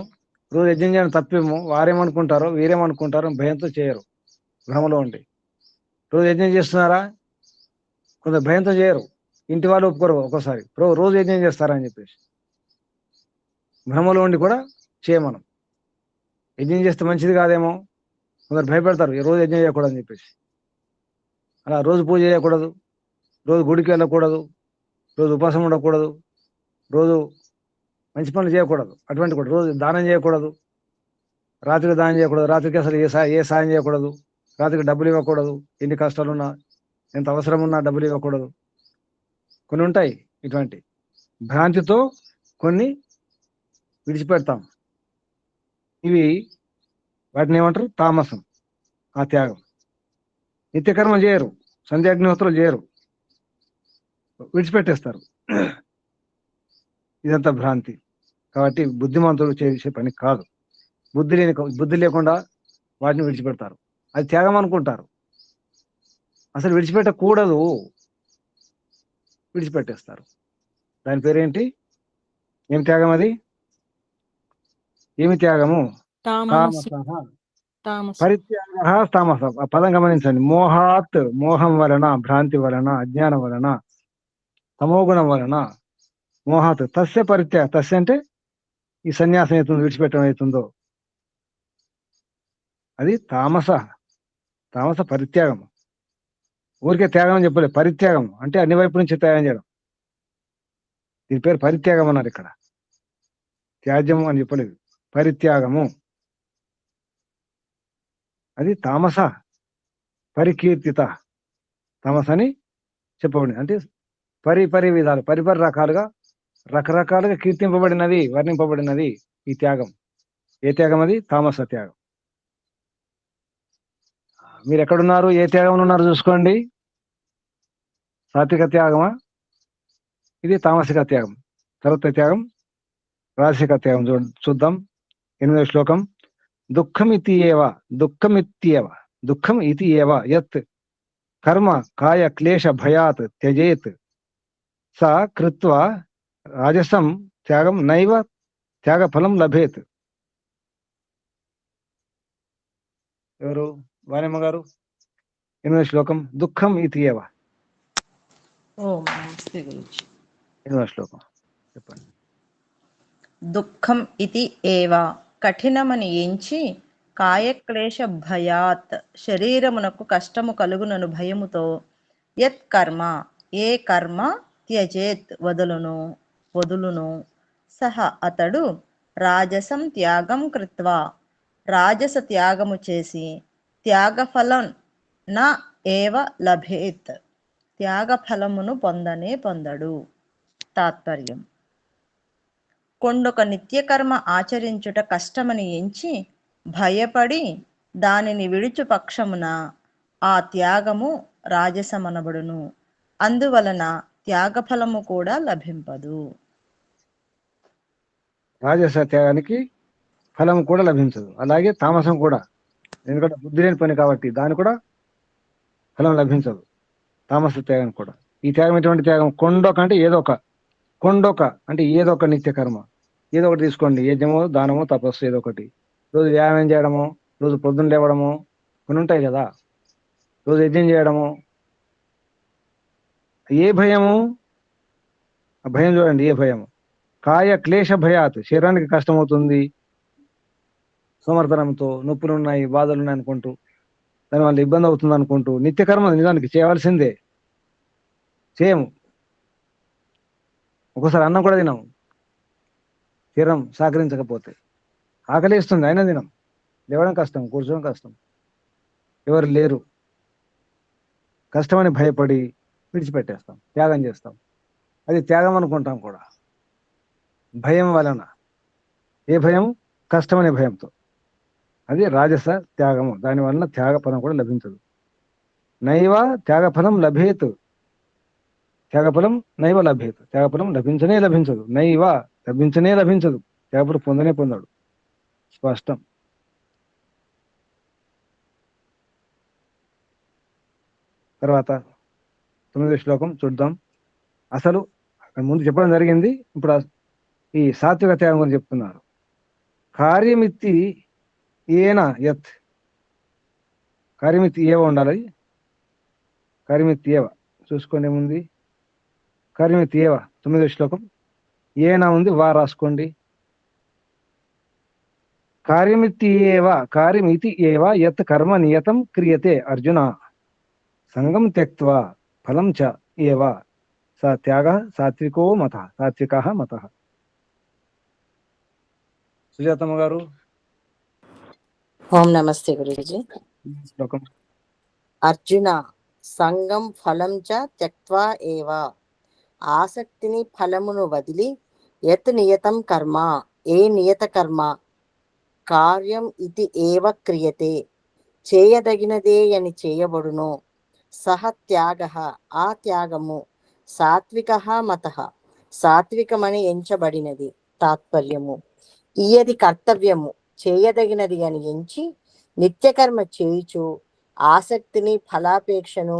రోజు యజ్ఞం చేయడం తప్పేమో, వారేమనుకుంటారో వీరేమనుకుంటారో భయంతో చేయరు, భ్రమలో ఉండి. రోజు యజ్ఞం చేస్తున్నారా? కొంత భయంతో చేయరు, ఇంటి వాళ్ళు ఒప్పుకోరు. ఒక్కోసారి రోజు యజ్ఞం చేస్తారని చెప్పేసి భ్రమలో ఉండి కూడా చేయమనం. యజ్ఞం చేస్తే మంచిది కాదేమో, కొందరు భయపెడతారు, రోజు యజ్ఞం చేయకూడదు అని చెప్పేసి. అలా రోజు పూజ చేయకూడదు, రోజు గుడికి వెళ్ళకూడదు, రోజు ఉపవాసం ఉండకూడదు, రోజు మంచి పనులు చేయకూడదు, అటువంటి కూడా రోజు దానం చేయకూడదు, రాత్రికి దానం చేయకూడదు, రాత్రికి అసలు ఏ సాయం చేయకూడదు, రాత్రికి డబ్బులు ఇవ్వకూడదు, ఎన్ని కష్టాలున్నా ఎంత అవసరం ఉన్నా డబ్బులు ఇవ్వకూడదు. కొన్ని ఉంటాయి ఇటువంటి. భ్రాంతితో కొన్ని విడిచిపెడతాం. ఇవి వాటిని ఏమంటారు? తామసం, ఆ త్యాగం. నిత్యకర్మ చేయరు, సంధ్యాగ్నిహోత్రాలు చేయరు, విడిచిపెట్టేస్తారు. ఇదంతా భ్రాంతి. కాబట్టి బుద్ధిమంతులు చేసే పని కాదు. బుద్ధి లేకుండా వాటిని విడిచిపెడతారు. అది త్యాగం అనుకుంటారు, అసలు విడిచిపెట్టకూడదు, విడిచిపెట్టేస్తారు. దాని పేరేంటి? ఏం త్యాగం అది? ఏమి త్యాగము? పరిత్యాగ తామస. ఆ పదం గమనించండి. మోహాత్, మోహం వలన, భ్రాంతి వలన, అజ్ఞానం వలన, తమోగుణం వలన, మోహాత్ తస్య పరిత్యాగ. తస్య అంటే ఈ సన్యాసం అవుతుందో, విడిచిపెట్టడం అవుతుందో అది తామస. తామస పరిత్యాగం. ఊరికే త్యాగం అని చెప్పలేదు, పరిత్యాగం అంటే అన్ని వైపు నుంచి త్యాగం చేయడం. దీని పేరు పరిత్యాగం అన్నారు ఇక్కడ, త్యాజ్యము అని చెప్పలేదు, పరిత్యాగము. అది తామస పరికీర్తిత, తామస అని చెప్పబడింది. అంటే పరి విధాలు, పరిపరి రకాలుగా రకరకాలుగా కీర్తింపబడినది, వర్ణింపబడినది ఈ త్యాగం. ఏ త్యాగం అది? తామస త్యాగం. మీరు ఎక్కడున్నారు, ఏ త్యాగంలో ఉన్నారు చూసుకోండి. సాత్విక త్యాగమా, ఇది తామసిక త్యాగం. తర్వాత త్యాగం రాజసిక త్యాగం చూద్దాం. 8వ శ్లోకం. దుఃఖం ఇతి ఏవ యత్ కర్మ కాయ క్లేశ భయాత్ త్యజేత్ సా కృత్వా రాజసం త్యాగం నైవ త్యాగఫలం లభేత్. ఎవరు? వాణిమ్మ గారు. 8వ శ్లోకం. దుఃఖం ఇతి ఏవ. ఓం నమస్తే గురుజీ. 8వ శ్లోకం చెప్పండి. దుఃఖం ఇతి ఏవ కఠినమని ఎంచి కాయక్లేశ భయాత్ శరీరమునకు కష్టము కలుగునను భయముతో యత్ కర్మ ఏ కర్మ త్యజేత్ వదులును సహ అతడు రాజసం త్యాగం కృత్వా రాజస త్యాగము చేసి త్యాగఫలం నా ఏవ లభేత్ త్యాగఫలమును పొందడు. తాత్పర్యం. కొండొక నిత్యకర్మ ఆచరించుట కష్టమని ఎంచి భయపడి దానిని విడుచు పక్షమున ఆ త్యాగము రాజసమనబడును. అందువలన త్యాగఫలము కూడా లభింపదు. రాజస త్యాగానికి ఫలం కూడా లభించదు, అలాగే తామసం కూడా. ఎందుకంటే బుద్ధి లేని పని కాబట్టి దాని కూడా ఫలం లభించదు, తామస త్యాగం కూడా. ఈ త్యాగం ఎటువంటి త్యాగం? కొండొక అంటే ఏదో ఒక నిత్య కర్మ, ఏదో ఒకటి తీసుకోండి. యజ్ఞము, దానము, తపస్సు, ఏదో ఒకటి. రోజు వ్యాయామం చేయడము, రోజు పొద్దున్న లేవడము, కొన్ని ఉంటాయి కదా. రోజు యజ్ఞం చేయడము. ఏ భయము? ఆ భయం చూడండి, ఏ భయము? కాయ క్లేశ భయాత్, శరీరానికి కష్టం అవుతుంది, సోమర్థనంతో నొప్పులు ఉన్నాయి, బాధలు ఉన్నాయి అనుకుంటూ, దానివల్ల ఇబ్బంది అవుతుంది అనుకుంటూ నిత్యకర్మ నిజానికి చేయవలసిందే, చేయము. ఒక్కోసారి అన్నం కూడా తినము, శరీరం సహకరించకపోతే. ఆకలిస్తుంది అయినా తినం, లేవడం కష్టం, కూర్చోవడం కష్టం, ఎవరు లేరు, కష్టమని భయపడి విడిచిపెట్టేస్తాం, త్యాగం చేస్తాం. అది త్యాగం అనుకుంటాం కూడా, భయం వలన. ఏ భయం? కష్టమనే భయంతో. అది రాజస త్యాగము. దాని వలన త్యాగఫలం కూడా లభించదు. నైవ త్యాగఫలం లభేత్, త్యాగఫలం నైవ లభేత్, త్యాగఫలం లభించదు. నైవ లభించదు, త్యాగఫలం పొందడు. స్పష్టం. తర్వాత 9వ శ్లోకం చూద్దాం. అసలు ముందు చెప్పడం జరిగింది, ఇప్పుడు ఈ సాత్విక త్యాగం గురించి చెప్తున్నారు. కార్యమిత్తి ఏన యత్, కార్యమిత్తి ఏవ ఉండాలి. కార్యమిత్తి ఏవ చూసుకోండి, ఏముంది? కార్యమిత్తి ఏవ 9వ శ్లోకం. ఏనా ఉంది, వా రాసుకోండి. కార్యమితి ఏవ యత్ కర్మ నియతం క్రియతే అర్జున సంగం త్యక్త్వా ఫలం చ ఏవ స త్యాగ సాత్వికः మతః. సుజాతమ్మ గారు. ఓం నమస్తే గురుజీ. శ్లోకం. అర్జున సంగం ఫలం చ త్యక్త్వా ఏవ, ఆసక్తిని ఫలమును వదిలి, యత్ నియతం కర్మ, ఏ నియత కర్మ, కార్యం ఇది ఏవ క్రియతే, చేయదగినదే అని చేయబడును, సహ త్యాగ, ఆ త్యాగము, సాత్వికః మతః, సాత్వికమని ఎంచబడినది. తాత్పర్యము. ఇయది కర్తవ్యము, చేయదగినది అని ఎంచి నిత్యకర్మ చేయుచు ఆసక్తిని ఫలాపేక్షను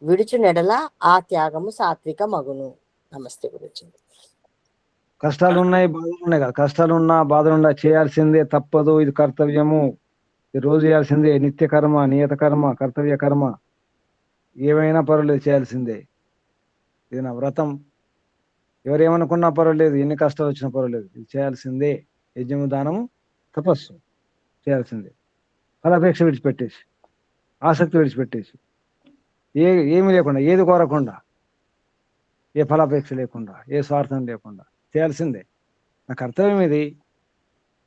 విడుచు నెడల ఆ త్యాగము సాత్విక మగును. నమస్తే గురుజీ. కష్టాలు ఉన్నాయి, బాధలు ఉన్నాయి కదా. కష్టాలు ఉన్నా, బాధలు ఉన్నా చేయాల్సిందే, తప్పదు. ఇది కర్తవ్యము, ఇది రోజు చేయాల్సిందే. నిత్య కర్మ, నియత కర్మ, కర్తవ్య కర్మ, ఏమైనా పర్వాలేదు, చేయాల్సిందే. ఇది నా వ్రతం, ఎవరేమనుకున్నా పర్వాలేదు, ఎన్ని కష్టాలు వచ్చినా పర్వాలేదు, ఇది చేయాల్సిందే. యజ్ఞము, దానము, తపస్సు చేయాల్సిందే, ఫలాపేక్ష విడిచిపెట్టేసి. ఆసక్తి విడిచిపెట్టేసి ఏమీ లేకుండా, ఏది కోరకుండా, ఏ ఫలాపేక్ష లేకుండా, ఏ స్వార్థం లేకుండా చేయాల్సిందే. నా కర్తవ్యం ఇది.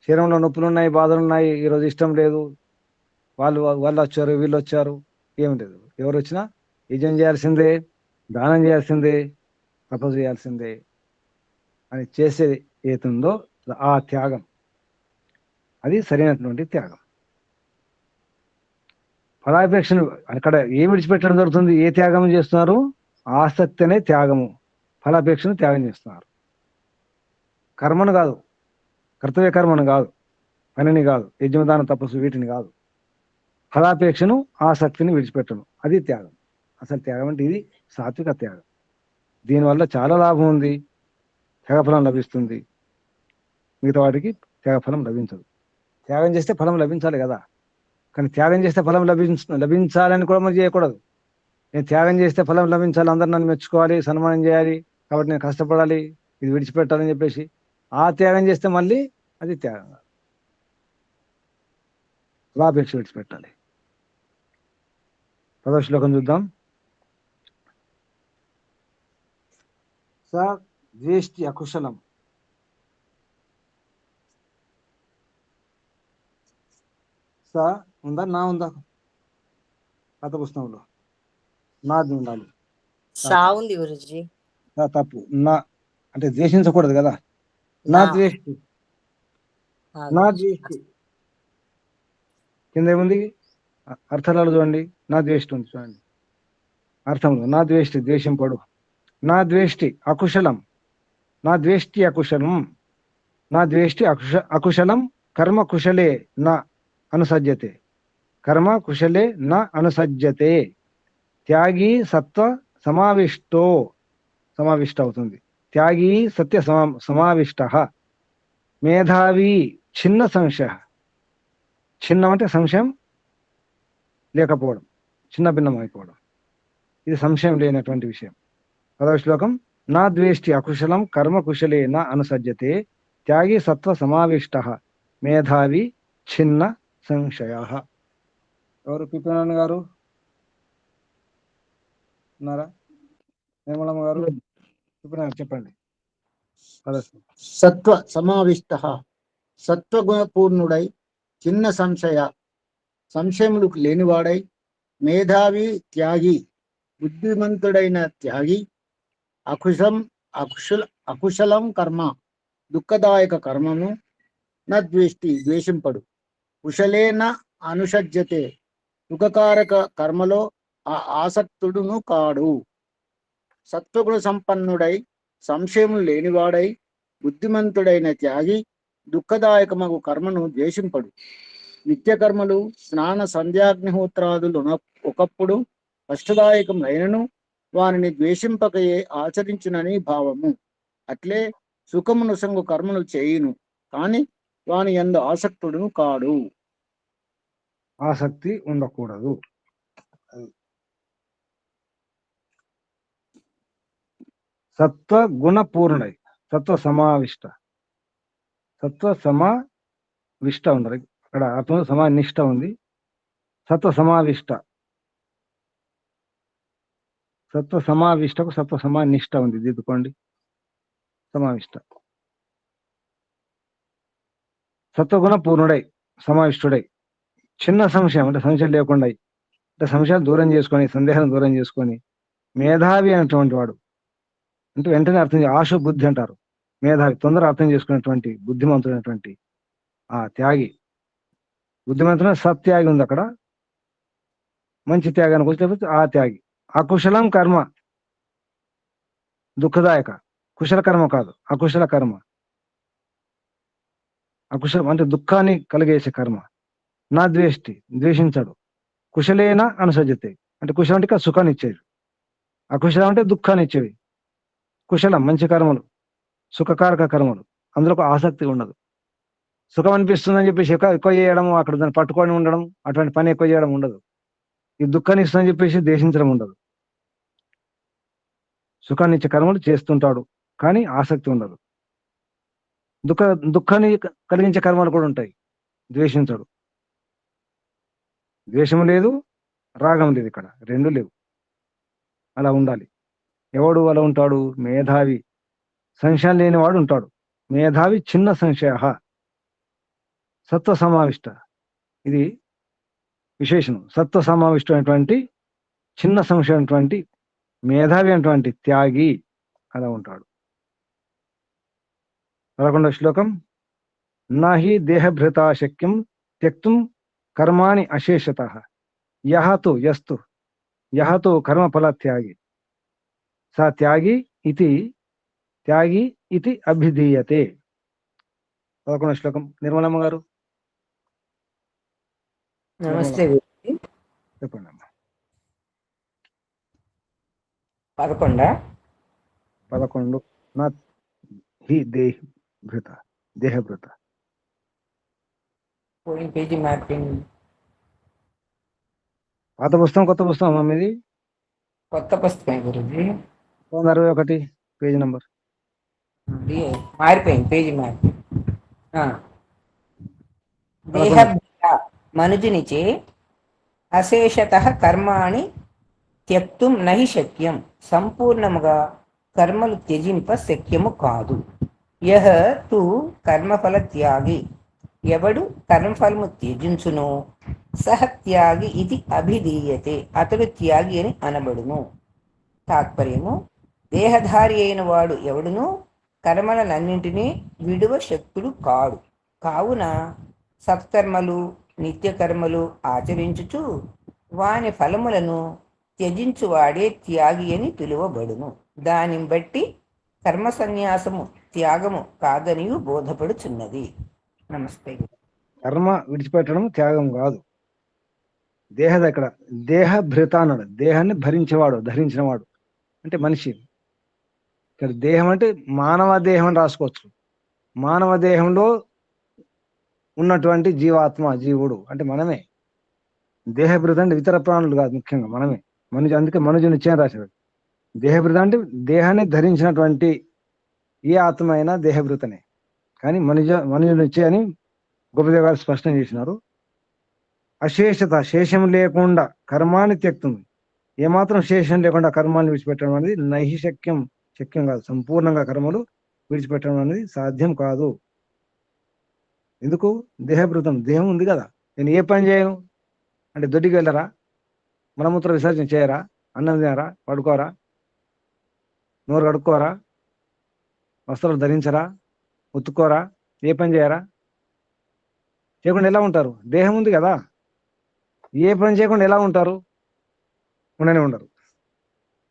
శరీరంలో నొప్పులు ఉన్నాయి, బాధలు ఉన్నాయి, ఈరోజు ఇష్టం లేదు, వాళ్ళు వచ్చారు, వీళ్ళు వచ్చారు, ఏం లేదు. ఎవరు వచ్చినా యజ్ఞం చేయాల్సిందే, దానం చేయాల్సిందే, తపస్సు చేయాల్సిందే అని చేసేది ఏతుందో ఆ త్యాగం, అది సరైనటువంటి త్యాగం. ఫలాపేక్షను అక్కడ ఏం విడిచిపెట్టడం జరుగుతుంది? ఏ త్యాగం చేస్తున్నారు? ఆసక్తి అనే త్యాగము, ఫలాపేక్షను త్యాగం చేస్తున్నారు. కర్మను కాదు, కర్తవ్య కర్మను కాదు, పనిని కాదు, యజ్ఞదాన తపస్సు వీటిని కాదు. ఫలాపేక్షను, ఆసక్తిని విడిచిపెట్టను, అది త్యాగం. అసలు త్యాగం అంటే ఇది సాత్విక త్యాగం. దీనివల్ల చాలా లాభం ఉంది. త్యాగఫలం లభిస్తుంది, మిగతా వాటికి త్యాగఫలం లభించదు. త్యాగం చేస్తే ఫలం లభించాలి కదా, కానీ త్యాగం చేస్తే ఫలం లభించాలని కూడా మనం చేయకూడదు. నేను త్యాగం చేస్తే ఫలం లభించాలి, అందరు నన్ను మెచ్చుకోవాలి, సన్మానం చేయాలి, కాబట్టి నేను కష్టపడాలి, ఇది విడిచిపెట్టాలని చెప్పేసి ఆ త్యాగం చేస్తే మళ్ళీ అది త్యాగం కాదు. ఫలాపేక్ష విడిచిపెట్టాలి. 10వ శ్లోకం చూద్దాం. స ద్వేష్టి అకుశలం స ఉందా, నా ఉందా? పాత పుస్తకంలో నాది ఉండాలి. సా ఉంది గురుజీ. తప్పు. నా అంటే ద్వేషించకూడదు కదా. నా ద్వేష్టి, నా ద్వేష్టి కింద ఏముంది? అర్థాలు చూడండి. నా ద్వేష్టి ఉంది చూడండి, అర్థంలో నా ద్వేష్టి ద్వేషింపడు. నా ద్వేష్టి అకుశలం, నా ద్వేష్టి అకుశలం, నా ద్వేష్టి అకుశలం కర్మ కుశలే నా అనుసజ్యతే, కర్మ కుశలే నా అనుసజ్యతే. త్యాగి సత్వ సమావిష్ట అవుతుంది. త్యాగి సత్య సమావిష్ట. మేధావి చిన్న సంశయ. చిన్నం అంటే సంశయం లేకపోవడం, చిన్న భిన్నం అయిపోవడం, ఇది సంశయం లేనటువంటి విషయం. 10వ శ్లోకం. నా ద్వేష్టి అకుశలం కర్మ కుశలే నా అనుసజ్యతే, త్యాగి సత్వ సమావిష్ట, మేధావి చిన్న సంశయ. ఎవరు? పిపినారాయణ గారు ఉన్నారా? నిర్మలమ్మ గారు, పిపినారాయణ చెప్పండి. సత్వ సమావిష్ట, సత్వగుణపూర్ణుడై, చిన్న సంశయములు లేనివాడై, మేధావి త్యాగి, బుద్ధిమంతుడైన త్యాగి, అకుశలం కర్మ, దుఃఖదాయక కర్మను నద్వేష్టి ద్వేషింపడు, కుశలేన అనుషజ్యతే, సుఖకారక కర్మలో ఆసక్తుడును కాడు. సత్వగుణ సంపన్నుడై, సంశయములు లేనివాడై, బుద్ధిమంతుడైన త్యాగి, దుఃఖదాయకమగు కర్మను ద్వేషింపడు. నిత్యకర్మలు స్నాన సంధ్యాగ్నిహోత్రాదులు ఒకప్పుడు కష్టదాయకమైనను వానిని ద్వేషింపకయే ఆచరించునని భావము. అట్లే సుఖమును సంగు కర్మలు చేయును, కాని వాని యందు ఆసక్తుడును కాడు. ఆసక్తి ఉండకూడదు. సత్వ గుణ పూర్ణై, సత్వ సమావిష్ట ఉండదు అక్కడ. అర్థం సమానిష్ట ఉంది. సత్వ సమావిష్టకు సత్వ సమానిష్ట ఉంది, దిద్దుకోండి. సమావిష్ట. సత్వగుణ పూర్ణుడై, సమావిష్టుడై, చిన్న సంశయం అంటే సంశయం లేకుండా, అంటే సంశయాలు దూరం చేసుకొని, సందేహాలను దూరం చేసుకొని, మేధావి అనేటువంటి వాడు అంటే వెంటనే అర్థం ఆశు బుద్ధి అంటారు. మేధావి, తొందర అర్థం చేసుకునేటువంటి బుద్ధిమంతుడైనటువంటి ఆ త్యాగి. బుద్ధిమంతుడు సత్యాగి ఉంది అక్కడ. మంచి త్యాగానికి వచ్చేటప్పుడు ఆ త్యాగి. అకుశలం కర్మ, దుఃఖదాయక. కుశల కర్మ కాదు, అకుశల కర్మ. అకుశలం అంటే దుఃఖాన్ని కలిగేసే కర్మ. నా ద్వేష్టి ద్వేషించడు. కుశలేన అనుసజ్జతే అంటే కుశలం అంటే సుఖాన్ని ఇచ్చేది. అకుశలం అంటే దుఃఖాన్ని ఇచ్చేవి. కుశలం మంచి కర్మలు, సుఖకారక కర్మలు, అందులో ఆసక్తి ఉండదు. సుఖం అనిపిస్తుందని చెప్పేసి ఎక్కువ చేయడం, అక్కడ దాన్ని పట్టుకొని ఉండడం, అటువంటి పని ఎక్కువ చేయడం ఉండదు. ఈ దుఃఖాన్ని ఇస్తుందని చెప్పేసి దేశించడం ఉండదు. సుఖాన్ని ఇచ్చే కర్మలు చేస్తుంటాడు, కానీ ఆసక్తి ఉండదు. దుఃఖాన్ని కలిగించే కర్మలు కూడా ఉంటాయి, ద్వేషించడు. ద్వేషము లేదు, రాగం లేదు, ఇక్కడ రెండు లేవు. అలా ఉండాలి. ఎవడు అలా ఉంటాడు? మేధావి, సంశయం లేనివాడు ఉంటాడు. మేధావి చిన్న సంశయ, సత్వ సమావిష్ట. ఇది విశేషణం. సత్వ సమావిష్టమైనటువంటి చిన్న సంశయం అటువంటి మేధావి అటువంటి త్యాగి అలా ఉంటాడు. 11వ శ్లోకం. నాహి దేహభృతా శక్యం త్యక్తుం కర్మాణి అశేషతః యహ తు కర్మఫల త్యాగి సా త్యాగి ఇతి అభిధీయతే. 11వ శ్లోకం. నిర్మలమ్మ గారు నమస్తే గురుజీ. చెప్పండి అమ్మా. 11 నా హి దేహభృత పోయిన పేజీ మార్పింగ్. పాత పుస్తకం కొత్త పుస్తకం అమ్మ మీది? కొత్త పుస్తకం గురుజీ. 61 page number. మారిపోయింది పేజీ మారిపోయింది. దేహభృత మనుజునిచే అశేషతః కర్మాణి త్యక్తుం నహి శక్యం. సంపూర్ణముగా కర్మలు త్యజింప శక్యము కాదు. యహ తు కర్మఫల త్యాగి, ఎవడు కర్మఫలము త్యజించును, సహ త్యాగి ఇది అభిధీయతే, అతడు త్యాగి అని అనబడును. తాత్పర్యము: దేహధారి అయిన వాడు ఎవడును కర్మలనన్నింటినీ విడువ శక్తుడు కాడు. కావున సత్కర్మలు నిత్యకర్మలు ఆచరించుచు వాని ఫలములను త్యజించువాడే త్యాగి అని పిలువబడును. దానిని బట్టి కర్మ సన్యాసము త్యాగము కాదనియు బోధపడుచున్నది. నమస్తే. కర్మ విడిచిపెట్టడం త్యాగం కాదు. ఇక్కడ దేహభృత అన్నాడు. దేహాన్ని భరించేవాడు, ధరించినవాడు అంటే మనిషి. ఇక్కడ దేహం అంటే మానవ దేహం అని రాసుకోవచ్చు. మానవ దేహంలో ఉన్నటువంటి జీవుడు అంటే మనమే. దేహభృత అంటే ఇతర ప్రాణులు కాదు, ముఖ్యంగా మనమే. అందుకే మనుజు నిశ్చయం రాశాడు. దేహభృత అంటే దేహాన్ని ధరించినటువంటి ఏ ఆత్మ అయినా దేహభృతనే. కానీ మనుజు నిశ్చయం అని గోపదేవ్ గారు స్పష్టం చేసినారు. అశేషత, శేషం లేకుండా కర్మాన్ని త్యక్తుంది. ఏమాత్రం శేషం లేకుండా కర్మాన్ని విడిచిపెట్టడం అనేది నహి శక్యం కాదు. సంపూర్ణంగా కర్మలు విడిచిపెట్టడం అనేది సాధ్యం కాదు. ఎందుకు? దేహభృతం, దేహం ఉంది కదా. నేను ఏ పని చేయను అంటే దొడ్డికి వెళ్ళరా, మలమూత్ర విసర్జన చేయరా, అన్నం తినరా, పడుకోరా, నోరు కడుక్కోరా, వస్త్రాలు ధరించరా, ఉతుక్కోరా, ఏ పని చేయరా? చేయకుండా ఎలా ఉంటారు? దేహం ఉంది కదా. ఏ పని చేయకుండా ఎలా ఉంటారు? ఉండనే ఉండరు.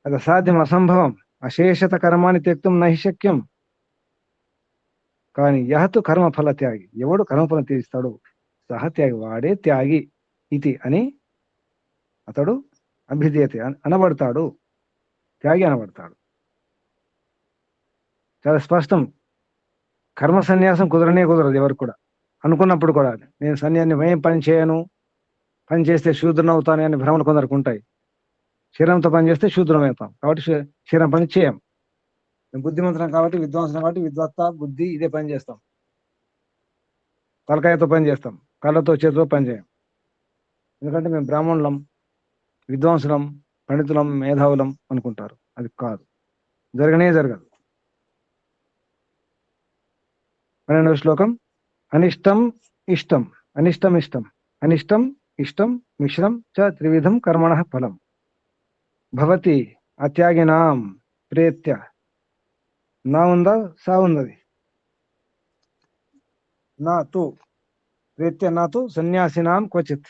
అది అసాధ్యం, అసంభవం. అశేషత కర్మాన్ని త్యక్తం నహి శక్యం. కానీ యహతు కర్మఫల త్యాగి, ఎవడు కర్మఫలం తీస్తాడు సహత్యాగి, వాడే త్యాగి ఇది అని అతడు అభిధీయతే అనబడతాడు, త్యాగి అనబడతాడు. చాలా స్పష్టం. కర్మ సన్యాసం కుదరదు ఎవరు కూడా. అనుకున్నప్పుడు కూడా నేను ఏం పని చేయను, పని చేస్తే శూద్రం అవుతాను అని భ్రమలు కొందరికి ఉంటాయి. శరీరంతో పని చేస్తే శూద్రం అవుతాం కాబట్టి శరీరం పని చేయం. బుద్ధిమంతులం కాబట్టి, విద్వాంసులం కాబట్టి విద్వత్త బుద్ధి ఇదే పని చేస్తాం. తలకాయతో పని చేస్తాం, కళ్ళతో చేతితో పని చేయం. ఎందుకంటే మేము బ్రాహ్మణులం, విద్వాంసులం, పండితులం, మేధావులం అనుకుంటారు. అది కాదు, జరగదు. 12వ శ్లోకం. అనిష్టం ఇష్టం అనిష్టం ఇష్టం మిశ్రం చ త్రివిధం కర్మణః ఫలం భవతి అత్యాగినాం ప్రేత్య. నా ఉందా, సా ఉన్నది. నా తు ప్రేత్య నా తు సన్యాసినాం క్వచిత్.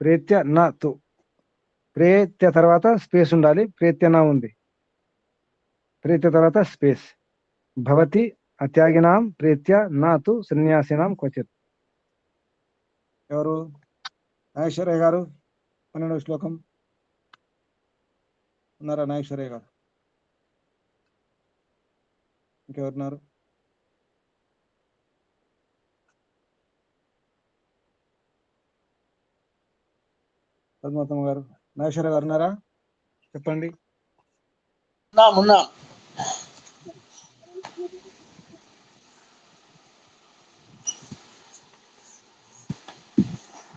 ప్రేత్య నా తు, ప్రేత్య తర్వాత స్పేస్ ఉండాలి. ప్రేత్య నా ఉంది, ప్రేత్య తర్వాత స్పేస్. భవతి అత్యాగినాం ప్రేత్య నా తు సన్యాసినాం క్వచిత్. ఎవరు? నాగేశ్వరయ్య గారు 12వ శ్లోకం ఉన్నారా? నాగేశ్వరయ్య గారు. ఇంకెవరున్నారు? పద్మావతమ్మ గారు, నాగేశ్వరయ్య గారు ఉన్నారా? చెప్పండి.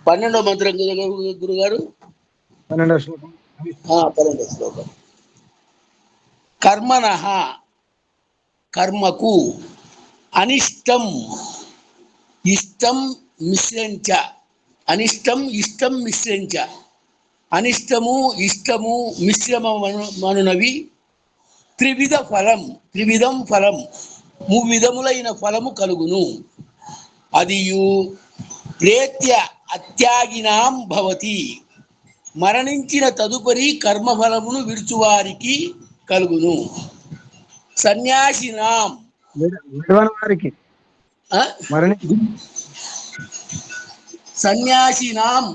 12వ మంత్రం గురుగారు. 12వ శ్లోకం. 12వ శ్లోకం. కర్మణః కర్మకు అనిష్టం ఇష్టం మిశ్రంచ, అనిష్టం ఇష్టం మిశ్రంచ, అనిష్టము ఇష్టము మిశ్రమమనునవి త్రివిధం ఫలం మువిధములైన ఫలము కలుగును. అదియు ప్రేత్య అత్యాగినాం భవతి, మరణించిన తదుపరి కర్మఫలమును విడుచువారికి కలుగును. సన్యాసినాం విడవని వారికి సన్యాసినాం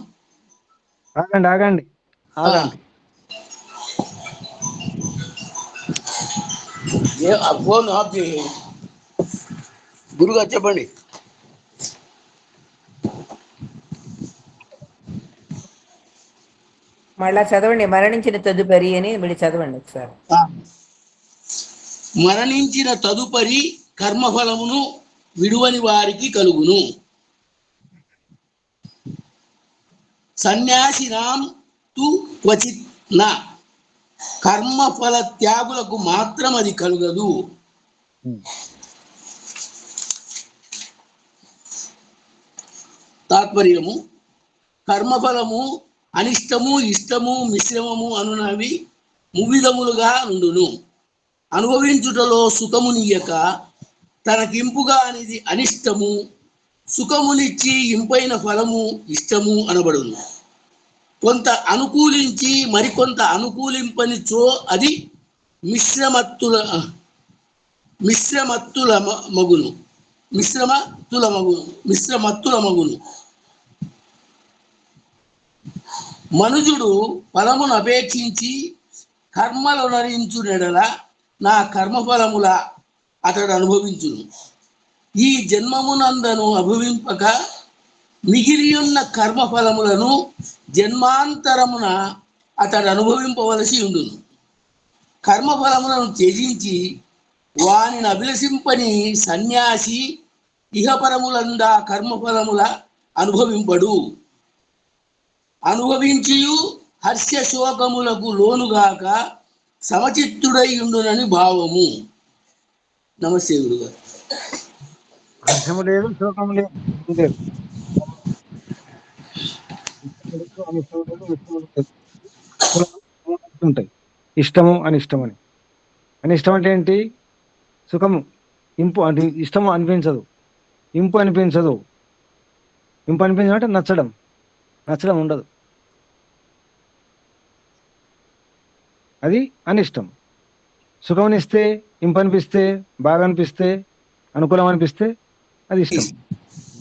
ఆగండి. ఫోన్ ఆఫ్ చేయి గురుగారు, చెప్పండి. మళ్ళా చదవండి. మరణించిన తదుపరి అని మీరు చదవండి ఒకసారి. మరణించిన తదుపరి కర్మఫలమును విడువని వారికి కలుగును. సన్యాసినాం తు క్వచిత్ న, కర్మఫల త్యాగులకు మాత్రం అది కలుగదు. తాత్పర్యము: కర్మఫలము అనిష్టము ఇష్టము మిశ్రమము అనునవి మువిధములుగా ఉండును. అనుభవించుటలో సుఖమునియక తనకింపుగా అనేది అనిష్టము, సుఖమునిచ్చి ఇంపైన ఫలము ఇష్టము అనబడును. కొంత అనుకూలించి మరికొంత అనుకూలింపనిచో అది మిశ్రమత్తుల మగును. మనుజుడు ఫలమును అపేక్షించి కర్మలు నరించునెడల నా కర్మఫలముల అతడు అనుభవించును. ఈ జన్మమునందను అనుభవింపక మిగిలియున్న కర్మఫలములను జన్మాంతరమున అతడు అనుభవింపవలసి ఉండును. కర్మఫలములను త్యజించి వానిని అభిలషింపని సన్యాసి ఇహపరములందా కర్మఫలముల అనుభవింపడు. అనుభవించియు హర్ష శోకములకు లోనుగాక సమచిత్తుడై ఉండునని భావము. నమస్తే గురుగారు. హర్షము లేదు, శోకము లేదు. ఉంటాయి ఇష్టము అనిష్టం అని. అనిష్టం అంటే ఏంటి? సుఖము ఇంపు అంటే ఇష్టము అనిపించదు, ఇంపు అనిపించదు. ఇంపు అనిపించడం అంటే నచ్చడం ఉండదు, అది అనిష్టం. సుఖమనిస్తే, ఇంపు అనిపిస్తే, బాగా అనిపిస్తే, అనుకూలం అనిపిస్తే అది ఇష్టం.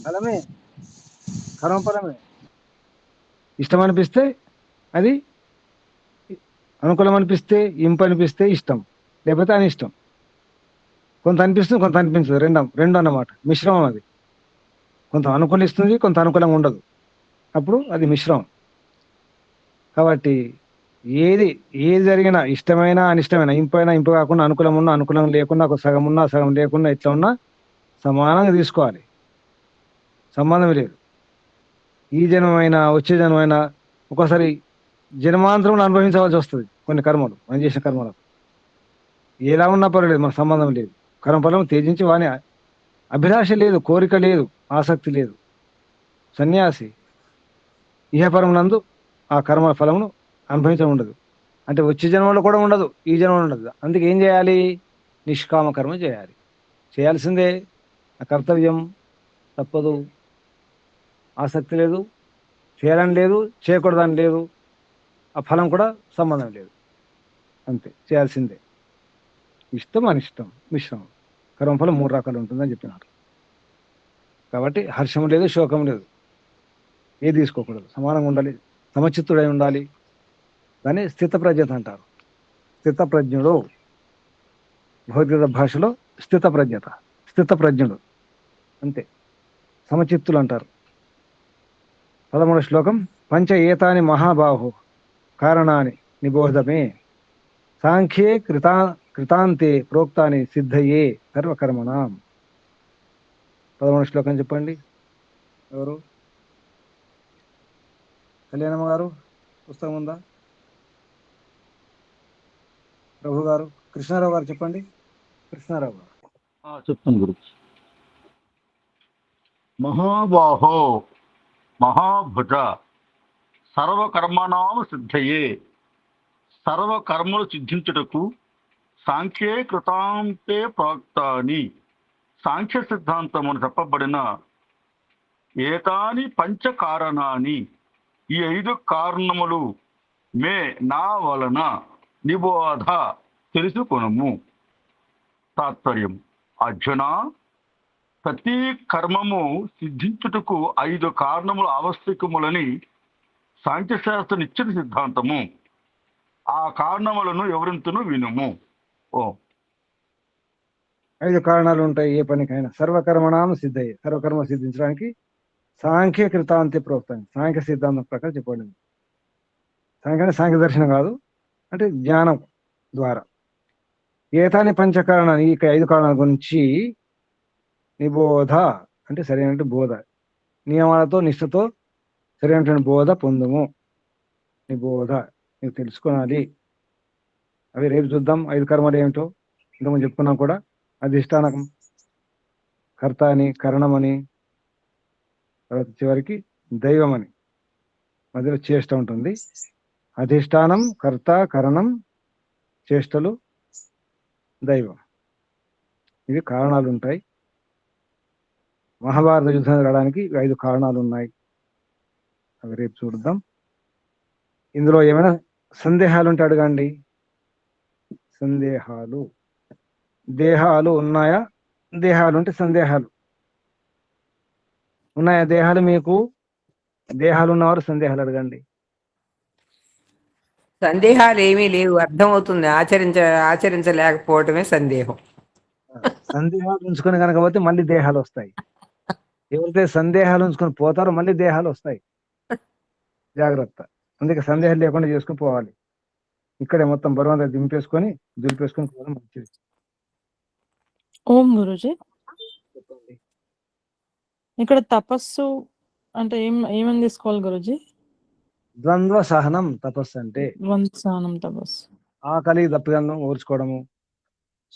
ఫలమే కర్మఫలమే. ఇష్టం అనిపిస్తే అది అనుకూలం అనిపిస్తే, ఇంపు అనిపిస్తే ఇష్టం, లేకపోతే అనిష్టం. కొంత అనిపిస్తుంది, కొంత అనిపించదు. రెండు అన్నమాట, మిశ్రమం. అది కొంత అనుకూలిస్తుంది, కొంత అనుకూలంగా ఉండదు. అప్పుడు అది మిశ్రమం. కాబట్టి ఏది జరిగినా ఇష్టమైనా అనిష్టమైనా, ఇంపైనా ఇంపు కాకుండా, అనుకూలం ఉన్నా అనుకూలం లేకుండా, ఒక సగం ఉన్నా సగం లేకుండా, ఇట్లా ఉన్నా సమానంగా తీసుకోవాలి. సంబంధం లేదు. ఈ జన్మైనా వచ్చే జన్మైనా ఒకసారి జన్మాంతరంలో అనుభవించవలసి వస్తుంది కొన్ని కర్మలు, మనం చేసిన కర్మలకు. ఎలా ఉన్నా పర్వాలేదు, మన సంబంధం లేదు. కర్మఫలం త్యజించి వాని అభిలాష లేదు, కోరిక లేదు, ఆసక్తి లేదు. సన్యాసి ఇహపరమునందు ఆ కర్మ ఫలమును అనుభవించడం ఉండదు. అంటే వచ్చే జన్మలో కూడా ఉండదు, ఈ జన్మలో ఉండదు. అందుకే ఏం చేయాలి? నిష్కామ కర్మ చేయాలి. చేయాల్సిందే, కర్తవ్యం, తప్పదు. ఆసక్తి లేదు, చేయాలని లేదు, చేయకూడదని లేదు, ఆ ఫలం కూడా సంబంధం లేదు. అంతే, చేయాల్సిందే. ఇష్టం అనిష్టం మిశ్రమం. కర్మఫలం 3 రకాలు ఉంటుందని చెప్పినారు. కాబట్టి హర్షం లేదు, శోకం లేదు, ఏది తీసుకోకూడదు. సమానంగా ఉండాలి, సమచిత్తుడై ఉండాలి. దాన్ని స్థితప్రజ్ఞత అంటారు. స్థితప్రజ్ఞుడు, భౌతిక భాషలో స్థితప్రజ్ఞుడు అంతే. సమచిత్తులు అంటారు. 13వ శ్లోకం. పంచ ఏతాని మహాబాహు కారణాన్ని నిబోధమే సాంఖ్యే కృతాంతే ప్రోక్తాని సిద్ధయే సర్వకర్మణాం. 13వ శ్లోకం చెప్పండి ఎవరు? కళ్యాణమ్మ గారు పుస్తకం ఉందా? ప్రభు గారు, కృష్ణారావు గారు చెప్పండి. కృష్ణారావు గారు. చెప్తాను గురు. మహాబాహో మహాభుజ సర్వకర్మణాం సిద్ధయే, సర్వకర్మలు సిద్ధించుటకు సాంఖ్యే కృతాంతే ప్రోక్తాని, సాంఖ్య సిద్ధాంతమును చెప్పబడిన ఏతాని పంచకారణాని, ఈ 5 కారణములు మే నా వలన నిబోధ తెలుసుకొనుము. తాత్పర్యం: అర్జున, ప్రతి కర్మము సిద్ధించుటకు 5 కారణములు ఆవశ్యకములని సాంఖ్యశాస్త్ర నిశ్చిత సిద్ధాంతము. ఆ కారణములను వివరించును వినుము. 5 కారణాలు ఉంటాయి ఏ పనికైనా. సర్వకర్మణాం సిద్ధయ్యే, సర్వకర్మ సిద్ధించడానికి సాంఖ్య కృతాంతి ప్రోక్తం, సాంఖ్య సిద్ధాంతం ప్రకారం చెప్పబడింది. సాంఖ్య దర్శనం కాదు, అంటే జ్ఞానం ద్వారా. ఏతాని పంచకారణాలు, ఈ 5 కారణాల గురించి నిబోధ అంటే సరైన బోధ, నియమాలతో నిష్ఠతో సరైనటువంటి బోధ పొందుము. నిబోధ, నీకు తెలుసుకోవాలి. అవి రేపు చూద్దాం. 5 కర్మలు ఏమిటో ఇంతకుముందు చెప్పుకున్నాం కూడా. అధిష్టానం, కర్త అని, కరణం అని, తర్వాత చివరికి దైవం అని, మధ్యలో చేష్ట ఉంటుంది. అధిష్టానం, కర్త, కరణం, చేష్టలు, దైవం, ఇవి కారణాలు ఉంటాయి. మహాభారత యుద్ధం జరగడానికి 5 కారణాలు ఉన్నాయి. అవి రేపు చూద్దాం. ఇందులో ఏమైనా సందేహాలు ఉంటే అడగండి. సందేహాలు, దేహాలు ఉన్నాయా? దేహాలు ఉంటే సందేహాలు ఉన్నాయా? దేహాలు మీకు దేహాలు ఉన్నవారు సందేహాలు అడగండి. సందేహాలు ఏమీ లేవు, అర్థమవుతుంది. ఆచరించలేకపోవటమే సందేహం. సందేహాలు ఉంచుకొని కనుక పోతే మళ్ళీ దేహాలు వస్తాయి. ఎవరైతే సందేహాలు ఉంచుకొని పోతారో మళ్ళీ దేహాలు వస్తాయి. జాగ్రత్త. అందుకే సందేహాలు లేకుండా చేసుకుని పోవాలి. ఇక్కడే మొత్తం బరువంతా దులిపేసుకొని పోవడం మంచిది. ఓం గురుజీ. ఇక్కడ తపస్సు అంటే ఏమని తీసుకోవాలి గురుజీ? ద్వంద్వ సహనం తపస్సు అంటే. ద్వంద్వ సహనం తపస్సు. ఆకలి దప్పికలను ఓర్చుకోవడము,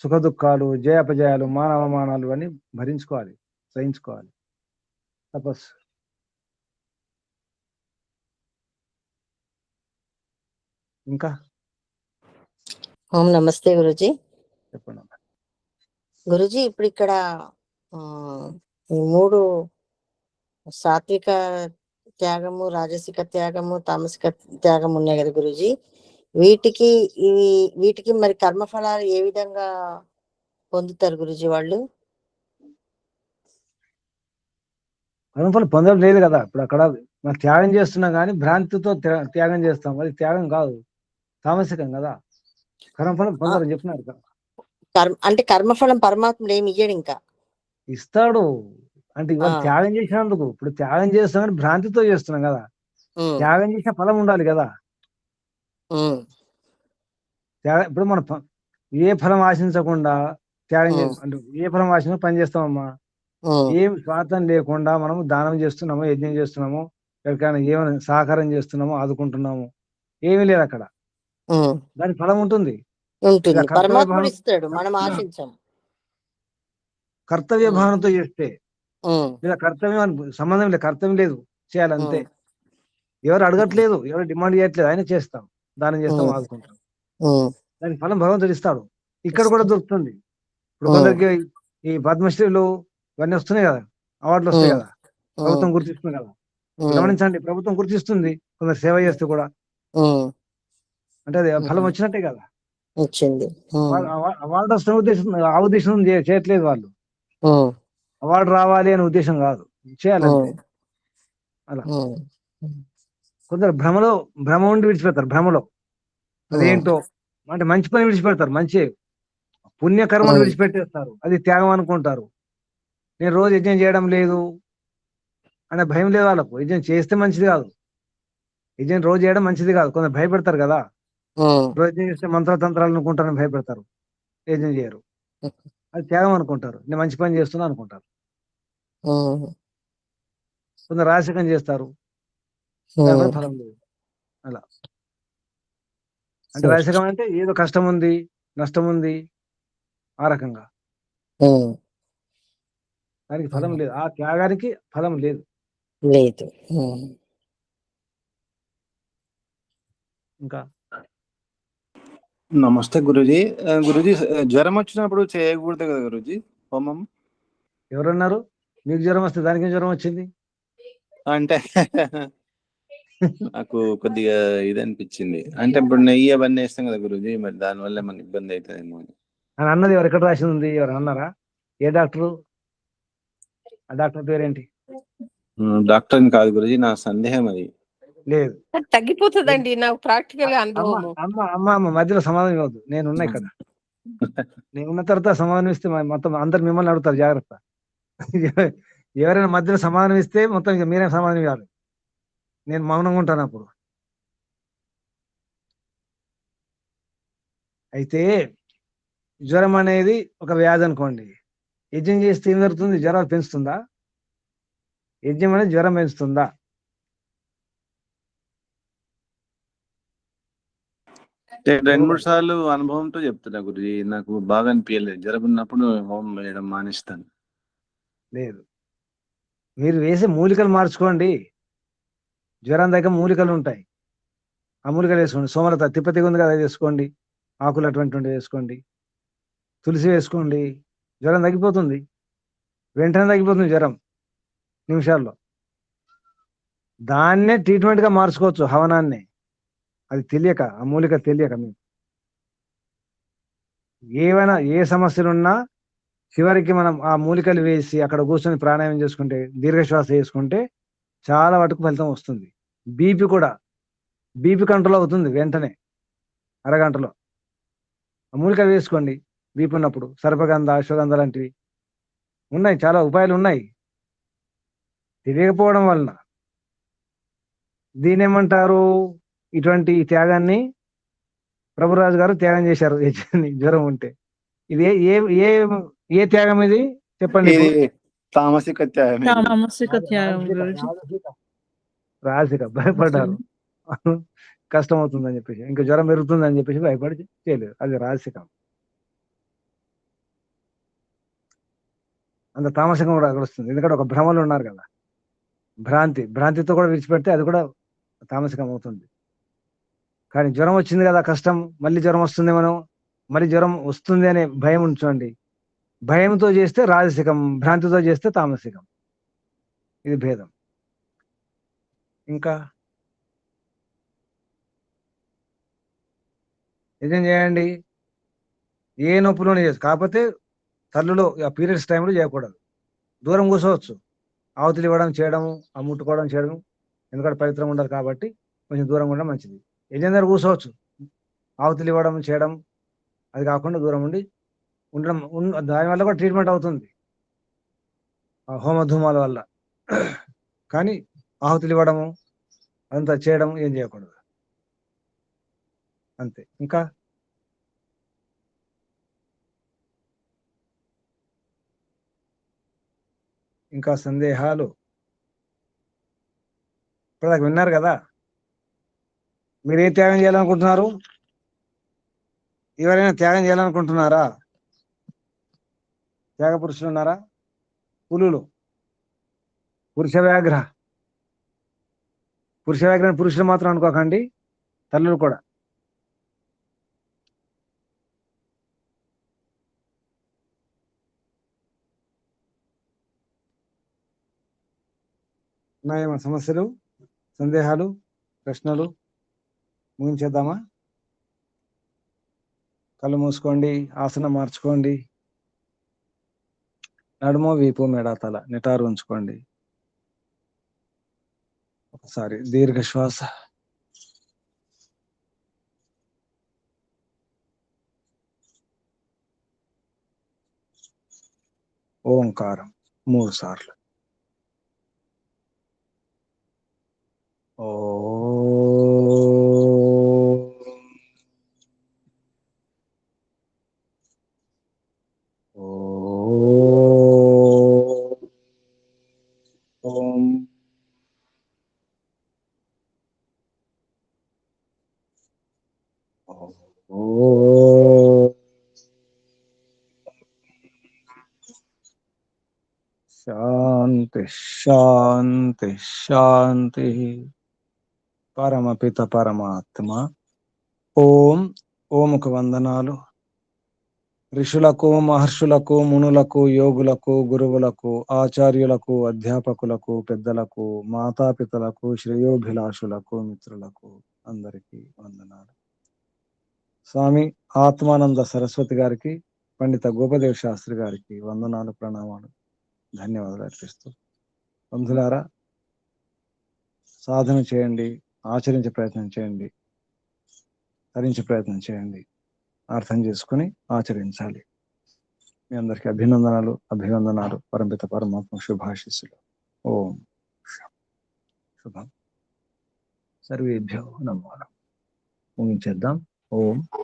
సుఖ దుఃఖాలు, జయాపజయాలు, మానవమానాలు అని భరించుకోవాలి, సహించుకోవాలి. తపస్సు. ఇంకా ఓం నమస్తే గురుజీ. చెప్పండి. గురుజీ, ఇప్పుడు ఇక్కడ ఈ 3 సాత్విక త్యాగము, రాజసిక త్యాగము, తామసిక త్యాగం ఉన్నాయి కదా గురుజీ. వీటికి మరి కర్మఫలాలు ఏ విధంగా పొందుతారు గురుజీ వాళ్ళు? కర్మఫలం పొందడం లేదు కదా. ఇప్పుడు అక్కడ మనం త్యాగం చేస్తున్నాం కానీ భ్రాంతితో త్యాగం చేస్తాం. అది త్యాగం కాదు, తామసికం కదా. కర్మఫలం పొందరని చెప్పినారు కదా. అంటే కర్మఫలం పరమాత్ముడు ఏమి ఇయ్యడు, ఇంకా ఇస్తాడు. అంటే ఇవాళ త్యాగం చేసినందుకు, ఇప్పుడు త్యాగం చేస్తాం భ్రాంతితో చేస్తున్నాం కదా. త్యాగం చేసిన ఫలం ఉండాలి కదా. ఇప్పుడు మనం ఏ ఫలం ఆశించకుండా త్యాగం అంటే ఏ ఫలం ఆశించకుండా పని చేస్తామమ్మా. ఏం స్వార్థం లేకుండా మనము దానం చేస్తున్నాము, యజ్ఞం చేస్తున్నాము, ఎవరికైనా ఏమైనా సహకారం చేస్తున్నాము, ఆదుకుంటున్నాము, ఏమీ లేదు అక్కడ. దాని ఫలం ఉంటుంది. పరమాత్ముడు ఇస్తాడు, మనం ఆశించాం. కర్తవ్య భావనతో చేస్తే, ఇలా కర్తవ్యం సంబంధం లేదు, కర్తవ్యం లేదు, చేయాలంతే. ఎవరు అడగట్లేదు, ఎవరు డిమాండ్ చేయట్లేదు, ఆయన చేస్తాం, దానం చేస్తాం, ఆదుకుంటాం. దానికి ఫలం భగవంతుడు ఇస్తాడు. ఇక్కడ కూడా దొరుకుతుంది. ఇప్పుడు కొందరికి ఈ పద్మశ్రీలు ఇవన్నీ వస్తున్నాయి కదా, అవార్డులు వస్తాయి కదా, ప్రభుత్వం గుర్తిస్తుంది కదా. గమనించండి, ప్రభుత్వం గుర్తిస్తుంది కొందరు సేవ చేస్తే కూడా. అంటే అది ఫలం వచ్చినట్టే కదా. అవార్డు వస్తున్న ఉద్దేశం, ఆ ఉద్దేశం చేయట్లేదు వాళ్ళు. అవార్డు రావాలి అనే ఉద్దేశం కాదు, చేయాలంటే. అలా కొందరు భ్రమ ఉండి విడిచిపెడతారు. భ్రమలో అదేంటో అంటే మంచి పని విడిచిపెడతారు, మంచి పుణ్యకర్మను విడిచిపెట్టేస్తారు, అది త్యాగం అనుకుంటారు. నేను రోజు యజ్ఞం చేయడం లేదు అనే భయం లేదు వాళ్ళకు. యజ్ఞం చేస్తే మంచిది కాదు, యజ్ఞం రోజు చేయడం మంచిది కాదు. కొందరు భయపెడతారు కదా, రోజు యజ్ఞం చేస్తే మంత్రతంత్రాలు అనుకుంటారని భయపెడతారు, యజ్ఞం చేయరు. అది త్యాగం అనుకుంటారు, నేను మంచి పని చేస్తున్నా అనుకుంటారు. కొందరు రాజకీయం చేస్తారు, లేకపోతే ఫలం లేదు. అలా అంటే రాజసికం అంటే ఏదో కష్టం ఉంది, నష్టం ఉంది, ఆ రకంగా దానికి ఫలం లేదు. ఆ త్యాగానికి ఫలం లేదు. లేదు. ఇంకా నమస్తే గురూజీ. గురూజీ, జ్వరం వచ్చినప్పుడు చేయకూడదు కదా గురూజీ హోమం? ఎవరన్నారు? మీకు జ్వరం వస్తే దానికి జ్వరం వచ్చింది? అంటే నాకు కొద్దిగా ఇది అనిపించింది. అంటే ఇప్పుడు నెయ్యి అవన్నీ వేస్తాం కదా గురూజీ, మరి దానివల్ల మనకి ఇబ్బంది అవుతుందేమో అని. అని అన్నది ఎవరు? ఎక్కడ రాసి ఉంది? ఎవరు అన్నారా? ఏ డాక్టరు? ఆ డాక్టర్ పేరేంటి? డాక్టర్ కాదు గురూజీ, నా సందేహం అది. లేదు, తగ్గిపోతుందండి నాకు ప్రాక్టికల్ గా అమ్మ అనుభవము. అమ్మ అమ్మ అమ్మ మధ్యలో సమాధానం ఇవ్వద్దు. నేనున్నా ఇక్కడ. నేనున్న తర్వాత సమాధానం ఇస్తే మొత్తం అందరు మిమ్మల్ని అడుగుతారు. జాగ్రత్త. ఎవరైనా మధ్యలో సమాధానం ఇస్తే మొత్తం ఇక మీరే సమాధానం ఇవ్వాలి. నేను మౌనంగా ఉంటాను అప్పుడు. అయితే జ్వరం అనేది ఒక వ్యాధి అనుకోండి. యజ్ఞం చేస్తే ఏం జరుగుతుంది? జ్వరాలు పెంచుతుందా? యజ్ఞం అనేది జ్వరం పెంచుతుందా? అంటే 2-3 సార్లు అనుభవంతో చెప్తున్నా గురూజీ, నాకు బాగా అనిపించలేదు. జ్వరం ఉన్నప్పుడు హోమం వేయడం మానేస్తాను. లేదు, మీరు వేసే మూలికలు మార్చుకోండి. జ్వరం దగ్గర మూలికలు ఉంటాయి, ఆ మూలికలు వేసుకోండి. సోమలత తిప్పతిగా ఉంది కదా, అది వేసుకోండి. ఆకులు అటువంటి వేసుకోండి. తులసి వేసుకోండి. జ్వరం తగ్గిపోతుంది, వెంటనే తగ్గిపోతుంది జ్వరం నిమిషాల్లో. దాన్నే ట్రీట్మెంట్గా మార్చుకోవచ్చు, హవనాన్ని. అది తెలియక, ఆ మూలిక తెలియక మీకు ఏవైనా ఏ సమస్యలున్నా చివరికి మనం ఆ మూలికలు వేసి అక్కడ కూర్చొని ప్రాణాయామం చేసుకుంటే, దీర్ఘశ్వాస చేసుకుంటే చాలా వరకు ఫలితం వస్తుంది. బీపీ కూడా, బీపీ కంట్రోల్ అవుతుంది వెంటనే, అరగంటలో. ఆ మూలికలు వేసుకోండి బీపీ ఉన్నప్పుడు. సర్పగంధ, అశ్వగంధ లాంటివి ఉన్నాయి, చాలా ఉపాయాలు ఉన్నాయి. తెలియకపోవడం వలన దీని ఏమంటారు? ఇటువంటి త్యాగాన్ని ప్రభురాజు గారు త్యాగం చేశారు జ్వరం ఉంటే. ఇది ఏ ఏ ఏ త్యాగం ఇది చెప్పండి ఇది ఇప్పుడు? తామసిక త్యాగమే గురూజీ. తామసిక త్యాగం గురుజీ. రాజసిక భయపడ్డారు. కష్టం అవుతుందని చెప్పేసి, ఇంకా జ్వరం పెరుగుతుందని చెప్పేసి భయపడి చేయలేదు. అది రాజసికం. అంత తామసికం కూడా అక్కడ వస్తుంది. ఎందుకంటే ఒక భ్రమలు ఉన్నారు కదా, భ్రాంతితో కూడా విడిచిపెడితే అది కూడా తామసికం అవుతుంది. కానీ జ్వరం వచ్చింది కదా, కష్టం, మళ్ళీ జ్వరం వస్తుంది, మళ్ళీ జ్వరం వస్తుంది అనే భయం ఉంచండి. భయంతో చేస్తే రాజసికం, భ్రాంతితో చేస్తే తామసికం. ఇది భేదం. ఇంకా నిజం చేయండి, ఏ నొప్పులోనే చేయొచ్చు. కాకపోతే తల్లులో ఆ పీరియడ్స్ టైంలో చేయకూడదు. దూరం కూర్చోవచ్చు, ఆవతులు ఇవ్వడం చేయడం, ఆ ముట్టుకోవడం చేయడం, ఎందుకంటే పవిత్రం ఉండదు కాబట్టి కొంచెం దూరంగా ఉండడం మంచిది. యజనం దగ్గర కూర్చోవచ్చు, ఆవతులు ఇవ్వడం చేయడం, అది కాకుండా దూరం ఉండి ఉండడం. దానివల్ల కూడా ట్రీట్మెంట్ అవుతుంది ఆ హోమధూమాల వల్ల. కానీ ఆహుతులు ఇవ్వడము అదంతా చేయడం ఏం చేయకూడదు. అంతే. ఇంకా ఇంకా సందేహాలు? ఇప్పటిదాకా విన్నారు కదా. మీరు ఏ త్యాగం చేయాలనుకుంటున్నారు? ఎవరైనా త్యాగం చేయాలనుకుంటున్నారా? త్యాగ పురుషులు ఉన్నారా? పులులు, పురుష వ్యాఘ్ర. పురుషులు మాత్రం అనుకోకండి, తల్లులు కూడా. ఉన్నాయేమో సమస్యలు, సందేహాలు, ప్రశ్నలు? ముగించేద్దామా? కళ్ళు మూసుకోండి, ఆసనం మార్చుకోండి. నడుము, వీపు, మెడ, తల నిటారు ఉంచుకోండి. ఒకసారి దీర్ఘ శ్వాస. ఓంకారం 3 సార్లు. ఓ ఓం ఓం శాంతి శాంతి శాంతి. పరమపిత పరమాత్మ ఓముకు వందనాలు. ఋషులకు, మహర్షులకు, మునులకు, యోగులకు, గురువులకు, ఆచార్యులకు, అధ్యాపకులకు, పెద్దలకు, మాతాపితలకు, శ్రేయోభిలాషులకు, మిత్రులకు అందరికీ వందనాలు. స్వామి ఆత్మానంద సరస్వతి గారికి, పండిత గోపదేవ్ శాస్త్రి గారికి వందనాలు, ప్రణామాలు, ధన్యవాదాలు అర్పిస్తూ, బంధులారా సాధన చేయండి, ఆచరించే ప్రయత్నం చేయండి, ధరించే ప్రయత్నం చేయండి, అర్థం చేసుకుని ఆచరించాలి. మీ అందరికీ అభివందనాలు. పరమిత పరమాత్మ శుభాశిస్సులు. ఓం శుభం. సర్వేభ్యో నమః. ముగించేద్దాం. ఓం